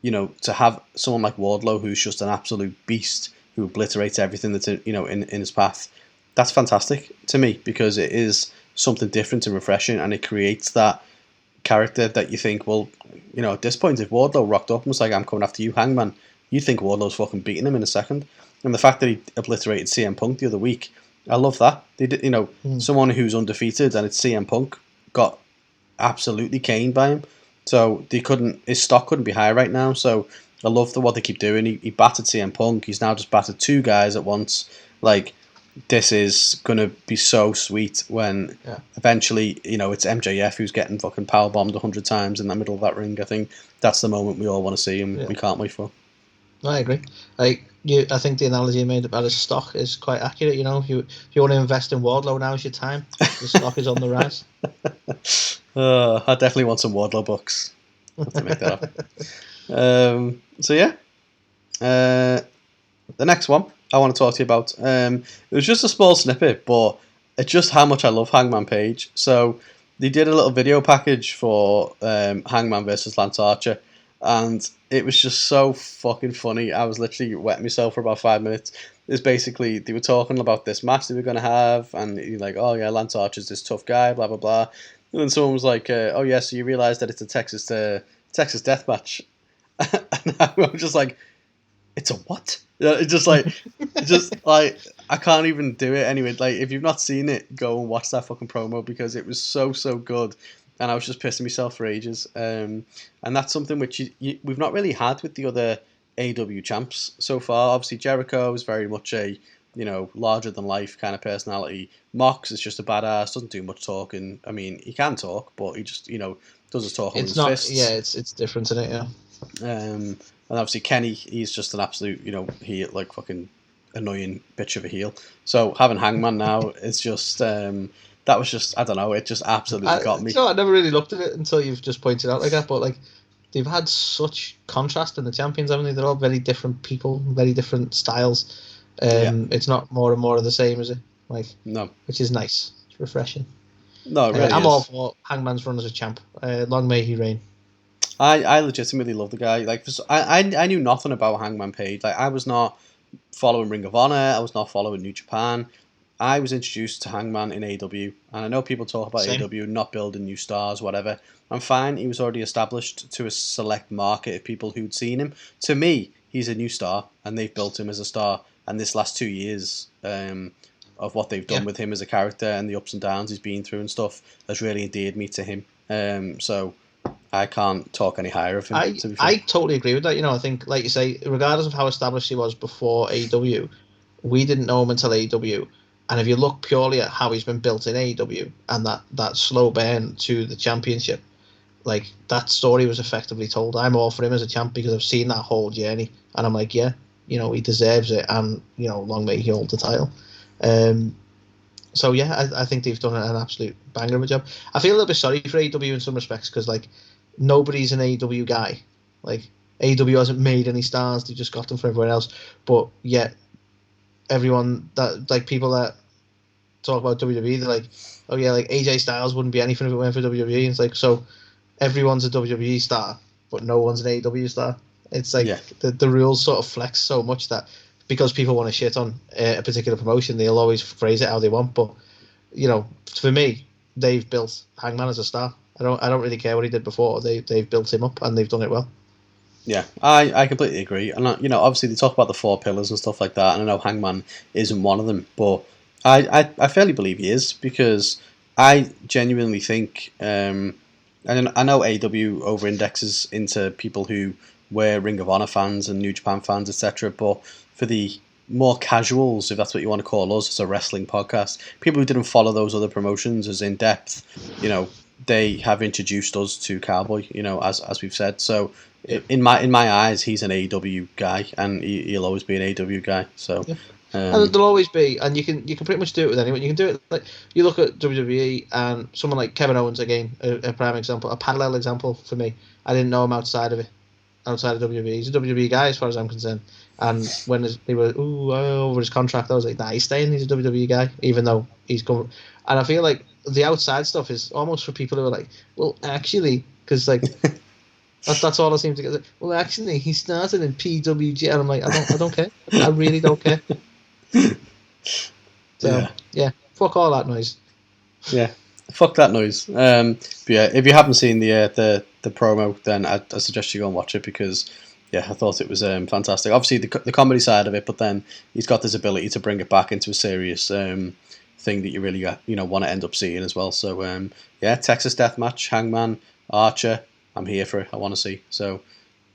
C: To have someone like Wardlow, who's just an absolute beast, who obliterates everything that's in his path, that's fantastic to me, because it is something different and refreshing, and it creates that character that you think, well, at this point, if Wardlow rocked up and was like, I'm coming after you, Hangman, you think Wardlow's fucking beating him in a second. And the fact that he obliterated CM Punk the other week, I love that. They did, someone who's undefeated, and it's CM Punk, got absolutely caned by him. So his stock couldn't be higher right now. So I love what they keep doing. He battered CM Punk. He's now just battered 2 guys at once. This is gonna be so sweet when eventually, it's MJF who's getting fucking powerbombed 100 times in the middle of that ring. I think that's the moment we all want to see, and we can't wait for.
B: I agree. I think the analogy you made about his stock is quite accurate. If you want to invest in Wardlow, now's your time. The stock is on the rise.
C: I definitely want some Wardlow bucks. Have to make that up. So yeah, the next one I want to talk to you about. It was just a small snippet, but it's just how much I love Hangman Page. So they did a little video package for Hangman versus Lance Archer, and it was just so fucking funny. I was literally wetting myself for about 5 minutes. It's basically, they were talking about this match they were going to have, and you're like, oh yeah, Lance Archer's this tough guy, blah, blah, blah. And then someone was like, oh yeah, so you realise that it's a Texas death match. And I was just like, it's a what? It's just I can't even do it anyway. If you've not seen it, go and watch that fucking promo, because it was so good. And I was just pissing myself for ages. And that's something which we've not really had with the other AEW champs so far. Obviously, Jericho is very much a larger than life kind of personality. Mox is just a badass, doesn't do much talking. I mean, he can talk, but he just does his talk on his fists.
B: Yeah, it's different, isn't it? Yeah.
C: And obviously Kenny, he's just an absolute, he fucking annoying bitch of a heel. So having Hangman now is just that was just, I don't know, it just absolutely got me.
B: I never really looked at it until you've just pointed out like that. But like, they've had such contrast in the champions, haven't they? They're all very different people, very different styles. It's not more and more of the same, is it? Like,
C: no,
B: which is nice. It's refreshing.
C: No, it really
B: I'm
C: is.
B: all for Hangman's run as a champ. Long may he reign.
C: I legitimately love the guy. Like, I knew nothing about Hangman Page. Like, I was not following Ring of Honor. I was not following New Japan. I was introduced to Hangman in AEW, and I know people talk about
B: Same.
C: AEW not building new stars, whatever. I'm fine. He was already established to a select market of people who'd seen him. To me, he's a new star, and they've built him as a star. And this last 2 years of what they've done with him as a character and the ups and downs he's been through and stuff has really endeared me to him. So I can't talk any higher of him.
B: I totally agree with that. I think, like you say, regardless of how established he was before AEW, we didn't know him until AEW. And if you look purely at how he's been built in AEW and that slow burn to the championship, like, that story was effectively told. I'm all for him as a champ because I've seen that whole journey, and I'm like, yeah, he deserves it, and long may he hold the title. So yeah, I think they've done an absolute banger of a job. I feel a little bit sorry for AEW in some respects because, like, nobody's an AEW guy. Like, AEW hasn't made any stars; they just got them for everyone else. But yet, everyone that, like, people that talk about WWE, they're like, oh yeah, like AJ Styles wouldn't be anything if it weren't for WWE. And it's like, so everyone's a WWE star, but no one's an AEW star. It's like the rules sort of flex so much that because people want to shit on a particular promotion, they'll always phrase it how they want. But for me, they've built Hangman as a star. I don't really care what he did before. They've built him up and they've done it well.
C: Yeah, I completely agree. And obviously they talk about the 4 pillars and stuff like that, and I know Hangman isn't one of them, but I fairly believe he is, because I genuinely think, and I know AEW over indexes into people who were Ring of Honor fans and New Japan fans, etc. But for the more casuals, if that's what you want to call us as a wrestling podcast, people who didn't follow those other promotions as in depth, they have introduced us to Cowboy, as we've said. So in my eyes, he's an AEW guy, and he'll always be an AEW guy. So.
B: Yeah. And there'll always be, and you can pretty much do it with anyone. You can do it, like, you look at WWE and someone like Kevin Owens, again, a prime example, a parallel example for me. I didn't know him outside of WWE. He's a WWE guy as far as I'm concerned. And when they were over his contract, I was like, nah, he's staying. He's a WWE guy, even though he's come. And I feel like the outside stuff is almost for people who are like, well, actually, because like. That's all I seem to get. Well, actually, he started in PWG, and I'm like, I don't care. I really don't care. So yeah, fuck all that noise.
C: Yeah, fuck that noise. But yeah, if you haven't seen the promo, then I suggest you go and watch it, because I thought it was fantastic. Obviously the comedy side of it, but then he's got this ability to bring it back into a serious thing that you really want to end up seeing as well. So Texas Deathmatch, Hangman, Archer. I'm here for it. I want to see. So,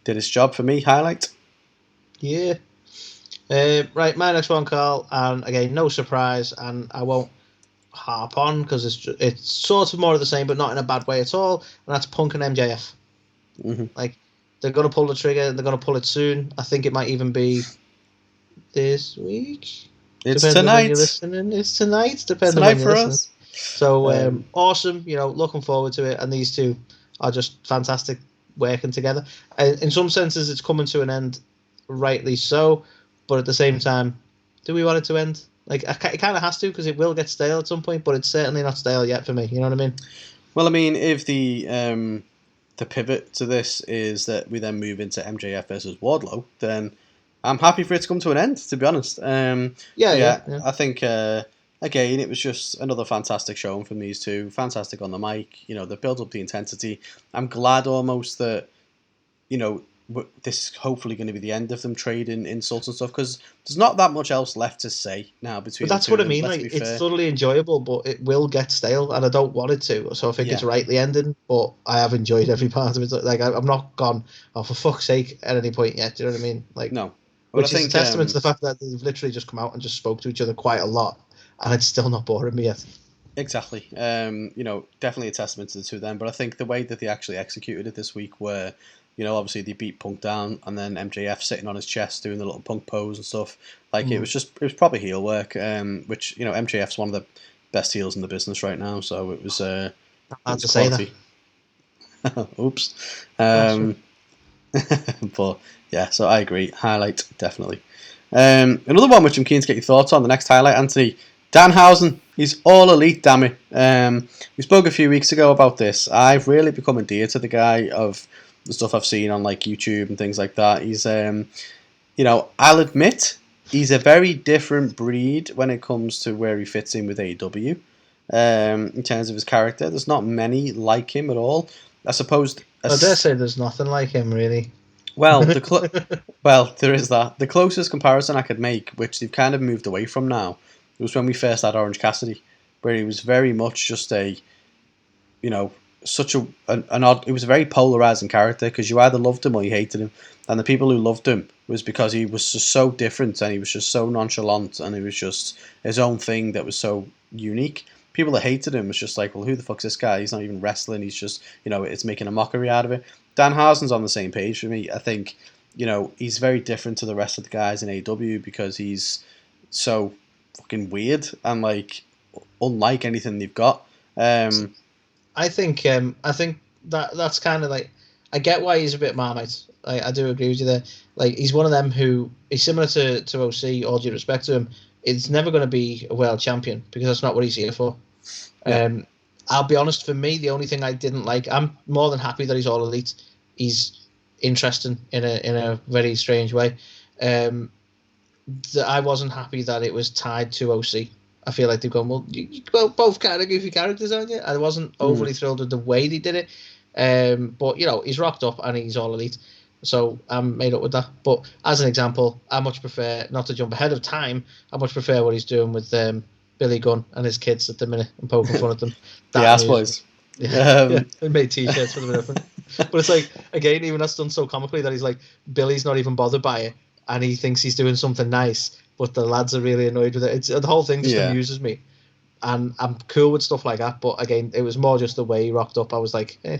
C: did its job for me. Highlight.
B: Yeah. Right, my next one, Carl, and again, no surprise, and I won't harp on because it's sort of more of the same, but not in a bad way at all. And that's Punk and MJF.
C: Mm-hmm.
B: Like, they're gonna pull the trigger. They're gonna pull it soon. I think it might even be this week.
C: It's
B: depending
C: tonight.
B: On when you're listening. It's tonight. Depending
C: tonight
B: on when you're listening.
C: us.
B: So awesome. Looking forward to it. And these two are just fantastic working together. In some senses, it's coming to an end, rightly so. But at the same time, do we want it to end? Like, it kind of has to, because it will get stale at some point. But it's certainly not stale yet for me. You know what I mean?
C: Well, I mean, if the pivot to this is that we then move into MJF versus Wardlow, then I'm happy for it to come to an end. To be honest. Yeah. I think. Again, it was just another fantastic showing from these two. Fantastic on the mic. They built up the intensity. I'm glad almost that, this is hopefully going to be the end of them trading insults and stuff, because there's not that much else left to say now between.
B: But that's what I mean. Like, it's totally enjoyable, but it will get stale, and I don't want it to. So I think it's rightly ending. But I have enjoyed every part of it. Like, I'm not gone, oh, for fuck's sake, at any point yet. Do you know what I mean? Like,
C: no.
B: Which is a testament to the fact that they've literally just come out and just spoke to each other quite a lot. And it's still not boring me yet.
C: Exactly. Definitely a testament to the two of them. But I think the way that they actually executed it this week, where obviously they beat Punk down, and then MJF sitting on his chest doing the little Punk pose and stuff. Like it was proper heel work, which MJF's one of the best heels in the business right now, so it was
B: Hard to say that.
C: Oops. But yeah, so I agree. Highlight, definitely. Another one which I'm keen to get your thoughts on, the next highlight, Anthony. Danhausen, he's all elite, damn it. We spoke a few weeks ago about this. I've really become endeared to the guy of the stuff I've seen on like YouTube and things like that. He's, I'll admit, he's a very different breed when it comes to where he fits in with AEW. In terms of his character, there's not many like him at all. I suppose.
B: I dare say there's nothing like him, really.
C: Well, there is that. The closest comparison I could make, which they've kind of moved away from now, was when we first had Orange Cassidy, where he was very much just a, such an odd. It was a very polarizing character because you either loved him or you hated him, and the people who loved him was because he was just so different and he was just so nonchalant and he was just his own thing that was so unique. People that hated him was just like, well, who the fuck's this guy? He's not even wrestling. He's just, it's making a mockery out of it. Danhausen's on the same page for me. I think, he's very different to the rest of the guys in AEW because he's so fucking weird and like unlike anything they've got.
B: I think that's kind of like, I get why he's a bit Marmite. I do agree with you there. Like he's one of them who is similar to OC. All due respect to him, it's never going to be a world champion because that's not what he's here for. Yeah. I'll be honest, for me, the only thing I didn't like, I'm more than happy that he's all elite. He's interesting in a very strange way. I wasn't happy that it was tied to OC. I feel like they've gone, well, you both kind of goofy characters, aren't you? I wasn't overly thrilled with the way they did it. But, he's rocked up and he's all elite. So I'm made up with that. But as an example, I much prefer, not to jump ahead of time, I much prefer what he's doing with Billy Gunn and his kids at the minute and poking fun at them.
C: The ass boys.
B: Yeah, and made t-shirts for them. But it's like, again, even that's done so comically that he's like, Billy's not even bothered by it and he thinks he's doing something nice, but the lads are really annoyed with it. The whole thing just amuses me. And I'm cool with stuff like that, but again, it was more just the way he rocked up. I was like, eh.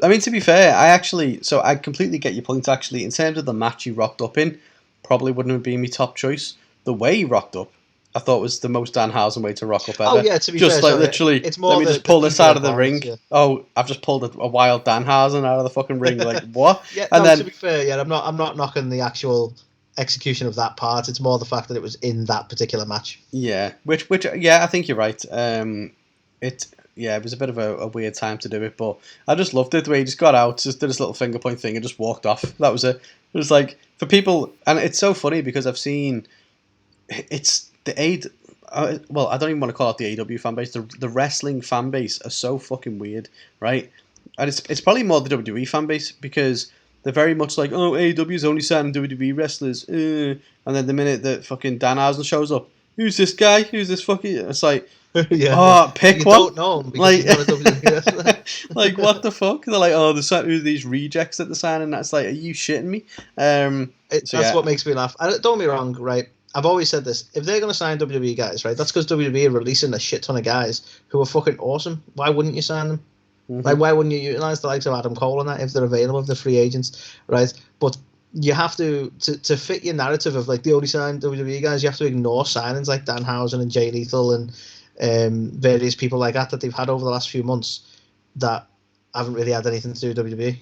C: I mean, to be fair, I completely get your point, actually. In terms of the match he rocked up in, probably wouldn't have been my top choice. The way he rocked up, I thought was the most Danhausen way to rock up ever.
B: Oh, yeah, to be fair.
C: Just like literally, it's more let me just pull this out of the ring. Yeah. Oh, I've just pulled a wild Danhausen out of the fucking ring. Like, what?
B: Yeah, and then, to be fair, I'm not knocking the actual execution of that part. It's more the fact that it was in that particular match.
C: Yeah, which I think you're right. It was a bit of a weird time to do it, but I just loved it the way he just got out, just did his little finger point thing and just walked off. That was it. It was like, for people, and it's so funny because I've seen, it's the I don't even want to call it the AEW fan base, the wrestling fan base are so fucking weird, right? And it's probably more the WWE fan base because they're very much like, oh, AEW's only signing WWE wrestlers, and then the minute that fucking Danhausen shows up, who's this guy? Who's this fucking, it's like, pick
B: you
C: one.
B: Don't know him because he's not a WWE wrestler.
C: Like, what the fuck? They're like, oh, who are these rejects that they're signing? That's like, are you shitting me?
B: That's what makes me laugh. Don't get me wrong, right? I've always said this. If they're going to sign WWE guys, right, that's because WWE are releasing a shit ton of guys who are fucking awesome. Why wouldn't you sign them? Mm-hmm. Like, why wouldn't you utilize the likes of Adam Cole and that if they're available, if they're free agents, right? But you have to fit your narrative of like the only signed WWE guys, you have to ignore signings like Danhausen and Jay Lethal and various people like that they've had over the last few months that haven't really had anything to do with WWE.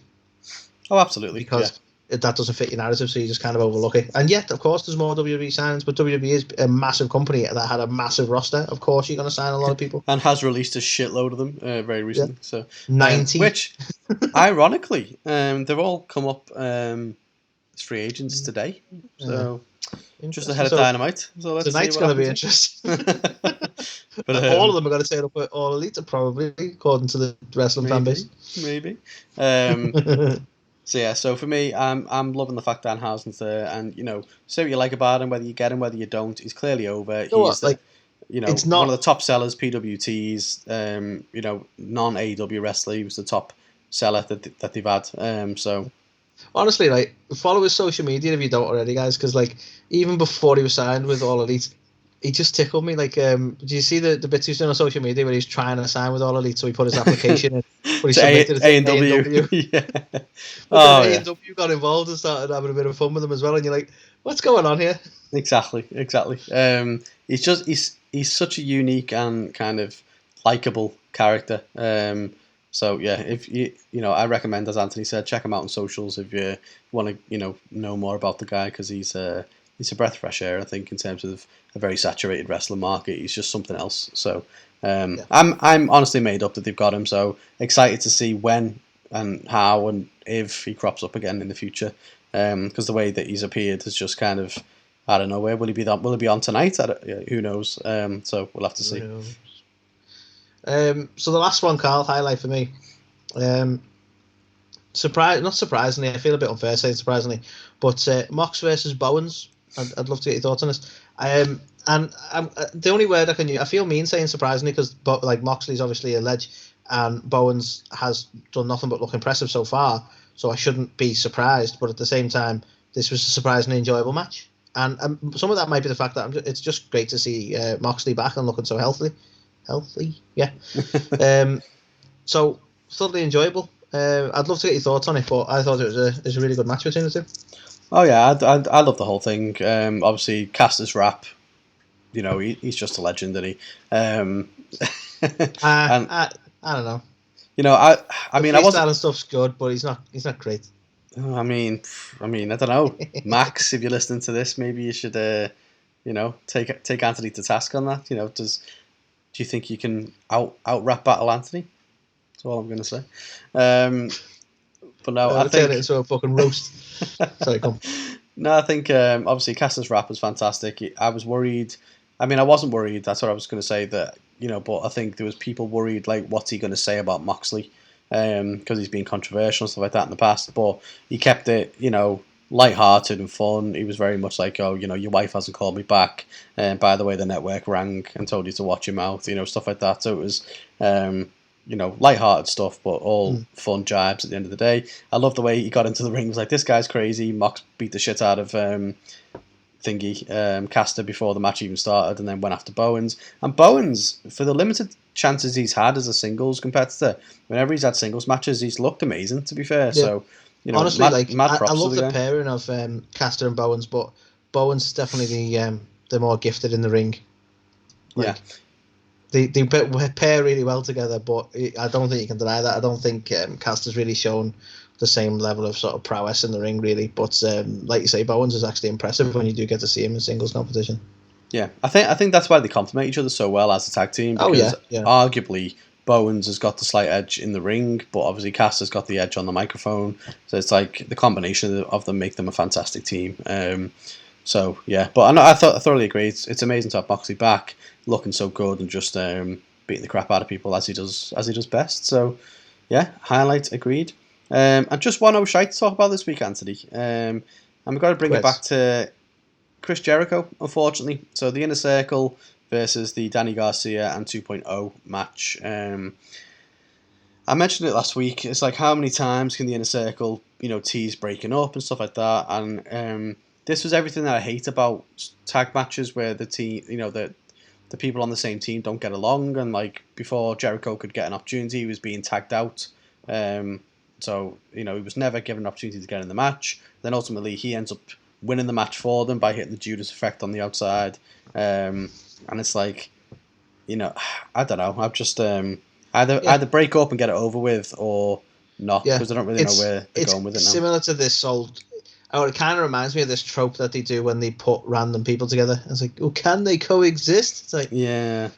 C: Oh, absolutely.
B: Because that doesn't fit your narrative, so you just kind of overlook it. And yet, of course, there's more WWE signings, but WWE is a massive company that had a massive roster. Of course, you're going to sign a lot of people.
C: And has released a shitload of them very recently. Yeah. So
B: 90.
C: Which, ironically, they've all come up as free agents today. So, just ahead of Dynamite. So
B: tonight's going to be interesting. But all of them are going to turn up at All Elite, probably, according to the wrestling fan base.
C: Maybe. So for me, I'm loving the fact Danhausen's there, and say what you like about him, whether you get him, whether you don't, he's clearly over. He's it's not one of the top sellers, PWTs, non AEW wrestler. He was the top seller that they've had. So
B: honestly, like, follow his social media if you don't already, guys, because like even before he was signed with All Elite, he just tickled me. Like, do you see the bits he's doing on social media where he's trying to sign with All Elite, so he put his application in, but he submitted it to A&W.
C: Yeah.
B: But then A&W got involved and started having a bit of fun with him as well, and you're like, what's going on here?
C: Exactly. He's such a unique and kind of likable character. So yeah, if I recommend, as Anthony said, check him out on socials if you want to, know more about the guy, because he's a breath of fresh air. I think in terms of a very saturated wrestling market, he's just something else. So I'm honestly made up that they've got him. So excited to see when and how and if he crops up again in the future. Because the way that he's appeared is just kind of, I don't know, where will he be? Will he be on tonight? Who knows? So we'll have to see.
B: So the last one, Carl, highlight for me. Not surprisingly, I feel a bit unfair saying surprisingly, but Mox versus Bowens. I'd love to get your thoughts on this. And the only word I can use, I feel mean saying surprisingly, because like Moxley's obviously a ledge, and Bowens has done nothing but look impressive so far. So I shouldn't be surprised, but at the same time, this was a surprisingly enjoyable match. And some of that might be the fact that it's just great to see Moxley back and looking so healthy, yeah. So thoroughly enjoyable. I'd love to get your thoughts on it, but I thought it was a really good match between the two.
C: Oh yeah, I love the whole thing. Obviously, Caster's rap, he's just a legend, isn't he?
B: I don't know.
C: I mean, I wasn't.
B: And stuff's good, but he's not great.
C: I mean, I don't know. Max, if you're listening to this, maybe you should, take Anthony to task on that. Do you think you can out rap battle Anthony? That's all I'm going to say. But no, I think
B: turn it into a fucking roast. Sorry, come.
C: No, I think obviously Caster's rap was fantastic. I was worried. I mean, I wasn't worried. That's what I was going to say. That but I think there was people worried, like, what's he going to say about Moxley? Because he's been controversial and stuff like that in the past. But he kept it, light-hearted and fun. He was very much like, oh, your wife hasn't called me back. And by the way, the network rang and told you to watch your mouth. Stuff like that. So it was, light-hearted stuff, but all fun jibes at the end of the day. I love the way he got into the ring. He was like, this guy's crazy. Mox beat the shit out of Caster before the match even started, and then went after Bowens. And Bowens, for the limited chances he's had as a singles competitor, whenever he's had singles matches, he's looked amazing, to be fair. Yeah. So,
B: honestly, I love the pairing of Caster and Bowens, but Bowens is definitely the more gifted in the ring.
C: Yeah.
B: They pair really well together, but I don't think you can deny that. I don't think Caster's really shown the same level of sort of prowess in the ring, really. But like you say, Bowens is actually impressive when you do get to see him in singles competition.
C: Yeah, I think that's why they complement each other so well as a tag team. Because arguably Bowens has got the slight edge in the ring, but obviously Caster's got the edge on the microphone. So it's like the combination of them make them a fantastic team. So yeah, but I thoroughly agree. It's amazing to have Moxley back, looking so good and just beating the crap out of people as he does best. So yeah, highlights agreed. And just one Oh Shites to talk about this week, Anthony. And we've got to bring it back to Chris Jericho, unfortunately. So the Inner Circle versus the Danny Garcia and 2.0 match. I mentioned it last week. It's like, how many times can the Inner Circle, tease breaking up and stuff like that? And this was everything that I hate about tag matches where the team, the people on the same team don't get along. And like before Jericho could get an opportunity, he was being tagged out. So, he was never given an opportunity to get in the match. Then ultimately he ends up winning the match for them by hitting the Judas effect on the outside. And it's like, I don't know. I've just either break up and get it over with or not, because I don't really know where they're going with it now.
B: It's similar to this it kind of reminds me of this trope that they do when they put random people together. It's like, oh, can they coexist? It's like,
C: yeah.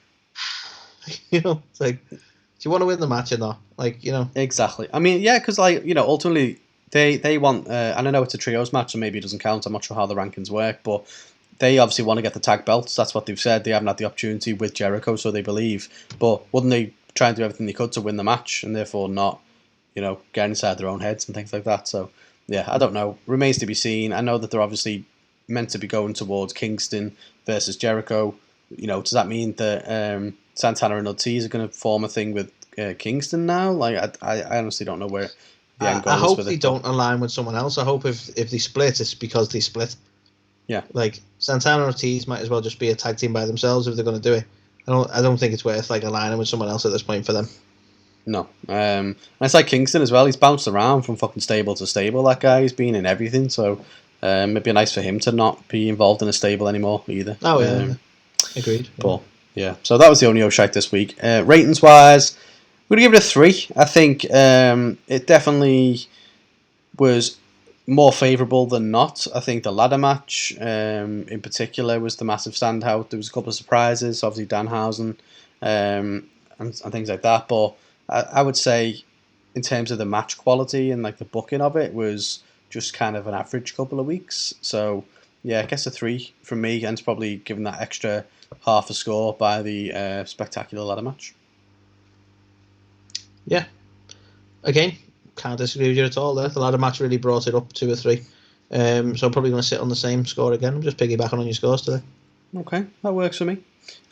B: It's like, do you want to win the match or not? Like,
C: Exactly. I mean, yeah, because ultimately they want, and I know it's a trios match, so maybe it doesn't count. I'm not sure how the rankings work, but they obviously want to get the tag belts. That's what they've said. They haven't had the opportunity with Jericho, so they believe. But wouldn't they try and do everything they could to win the match and therefore not, get inside their own heads and things like that? So, yeah, I don't know. Remains to be seen. I know that they're obviously meant to be going towards Kingston versus Jericho. Does that mean that Santana and Ortiz are going to form a thing with Kingston now? Like, I honestly don't know where the end goal is with it.
B: I hope they don't align with someone else. I hope if they split, it's because they split.
C: Yeah.
B: Like Santana and Ortiz might as well just be a tag team by themselves if they're going to do it. I don't think it's worth like aligning with someone else at this point for them.
C: No. And it's like Kingston as well. He's bounced around from fucking stable to stable. That guy, he's been in everything. So it'd be nice for him to not be involved in a stable anymore either.
B: Oh yeah, agreed.
C: But yeah, so that was the only Oh Shite this week. Ratings wise, we're gonna give it a 3. I think it definitely was more favourable than not. I think the ladder match in particular was the massive standout. There was a couple of surprises, obviously Danhausen and things like that. But I would say in terms of the match quality and like the booking of it was just kind of an average couple of weeks. So yeah, I guess a 3 from me, and it's probably given that extra half a score by the spectacular ladder match.
B: Yeah. Again, can't disagree with you at all there. The ladder match really brought it up 2 or 3. So I'm probably going to sit on the same score again. I'm just piggybacking on your scores today.
C: Okay, that works for me.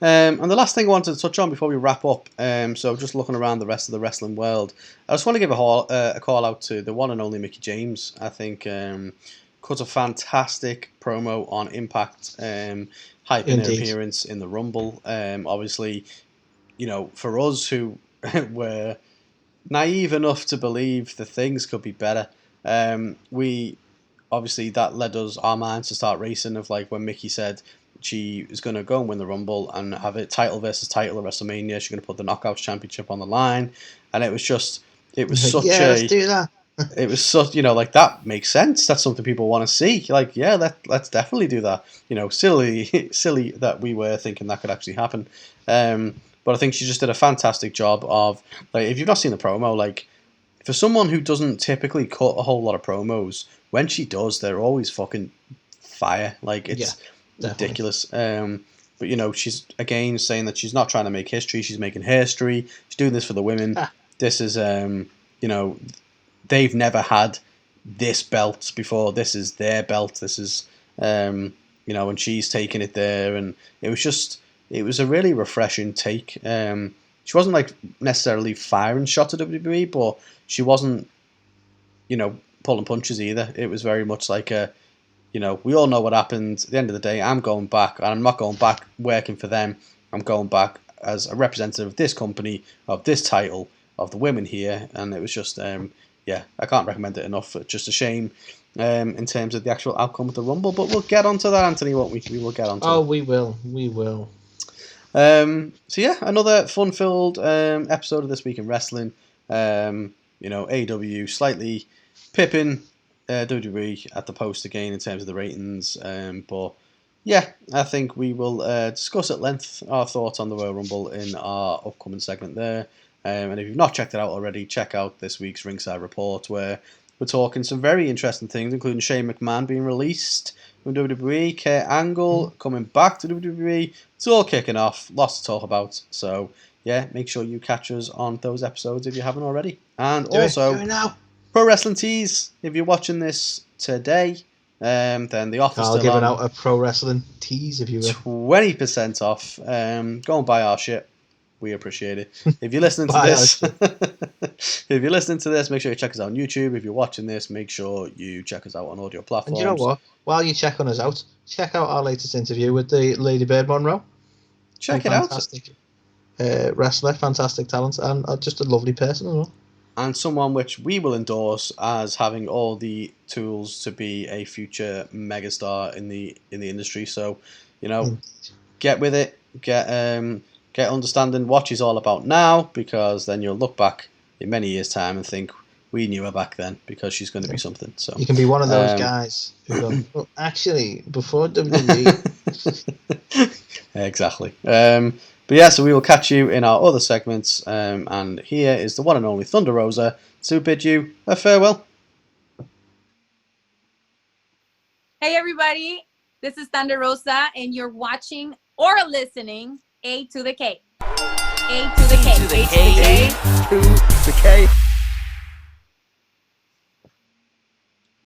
C: And the last thing I wanted to touch on before we wrap up, so just looking around the rest of the wrestling world, I just want to give a call out to the one and only Mickie James. I think cut a fantastic promo on Impact, hyping her appearance in the Rumble. Obviously, you know, for us who were naive enough to believe that things could be better, we obviously that led us our minds to start racing of like when Mickie said she was going to go and win the Rumble and have it title versus title at WrestleMania. She's going to put the Knockouts Championship on the line, and it was such
B: let's do that.
C: It was such, you know, like that makes sense. That's something people want to see. Like, yeah, let's definitely do that. You know, silly that we were thinking that could actually happen. But I think she just did a fantastic job of, like, if you've not seen the promo, like, for someone who doesn't typically cut a whole lot of promos, when she does, they're always fucking fire. Like, it's ridiculous. But, you know, she's, again, saying that she's not trying to make history. She's making history. She's doing this for the women. This is, you know, they've never had this belt before. This is their belt. This is, you know, and she's taking it there. And it was a really refreshing take. She wasn't like necessarily firing shots at WWE, but she wasn't, you know, pulling punches either. It was very much like a, you know, we all know what happened. At the end of the day, I'm going back, and I'm not going back working for them. I'm going back as a representative of this company, of this title, of the women here. And it was just, yeah, I can't recommend it enough. It's just a shame in terms of the actual outcome of the Rumble. But we'll get onto that, Anthony, won't we? We will get onto it.
B: We will. We will.
C: So yeah, another fun-filled episode of This Week in Wrestling. You know, AEW slightly pipping WWE at the post again in terms of the ratings. But yeah, I think we will discuss at length our thoughts on the Royal Rumble in our upcoming segment there. And if you've not checked it out already, check out this week's Ringside Report, where we're talking some very interesting things, including Shane McMahon being released from WWE, Kurt Angle coming back to WWE. It's all kicking off. Lots to talk about. So, yeah, make sure you catch us on those episodes if you haven't already. And
B: do it now.
C: Pro Wrestling Tees, if you're watching this today, then the offer's still on.
B: I'll give it out a Pro Wrestling Tees if you will.
C: 20% off. Go and buy our shit. We appreciate it. If you're listening to this, make sure you check us out on YouTube. If you're watching this, make sure you check us out on audio platforms.
B: And you know what? While you check on us out, check out our latest interview with the Lady Bird Monroe.
C: Check it out.
B: Fantastic wrestler, fantastic talent, and just a lovely person as well.
C: And someone which we will endorse as having all the tools to be a future megastar in the industry. So, you know, get with it. Get understanding what she's all about now, because then you'll look back in many years' time and think we knew her back then, because she's going to be something. So
B: you can be one of those guys who go, well, actually, before WWE.
C: Exactly. But yeah, so we will catch you in our other segments. And here is the one and only Thunder Rosa to bid you a farewell.
A: Hey, everybody. This is Thunder Rosa, and you're watching or listening A to the K. A to the K. A to the K. A to the K.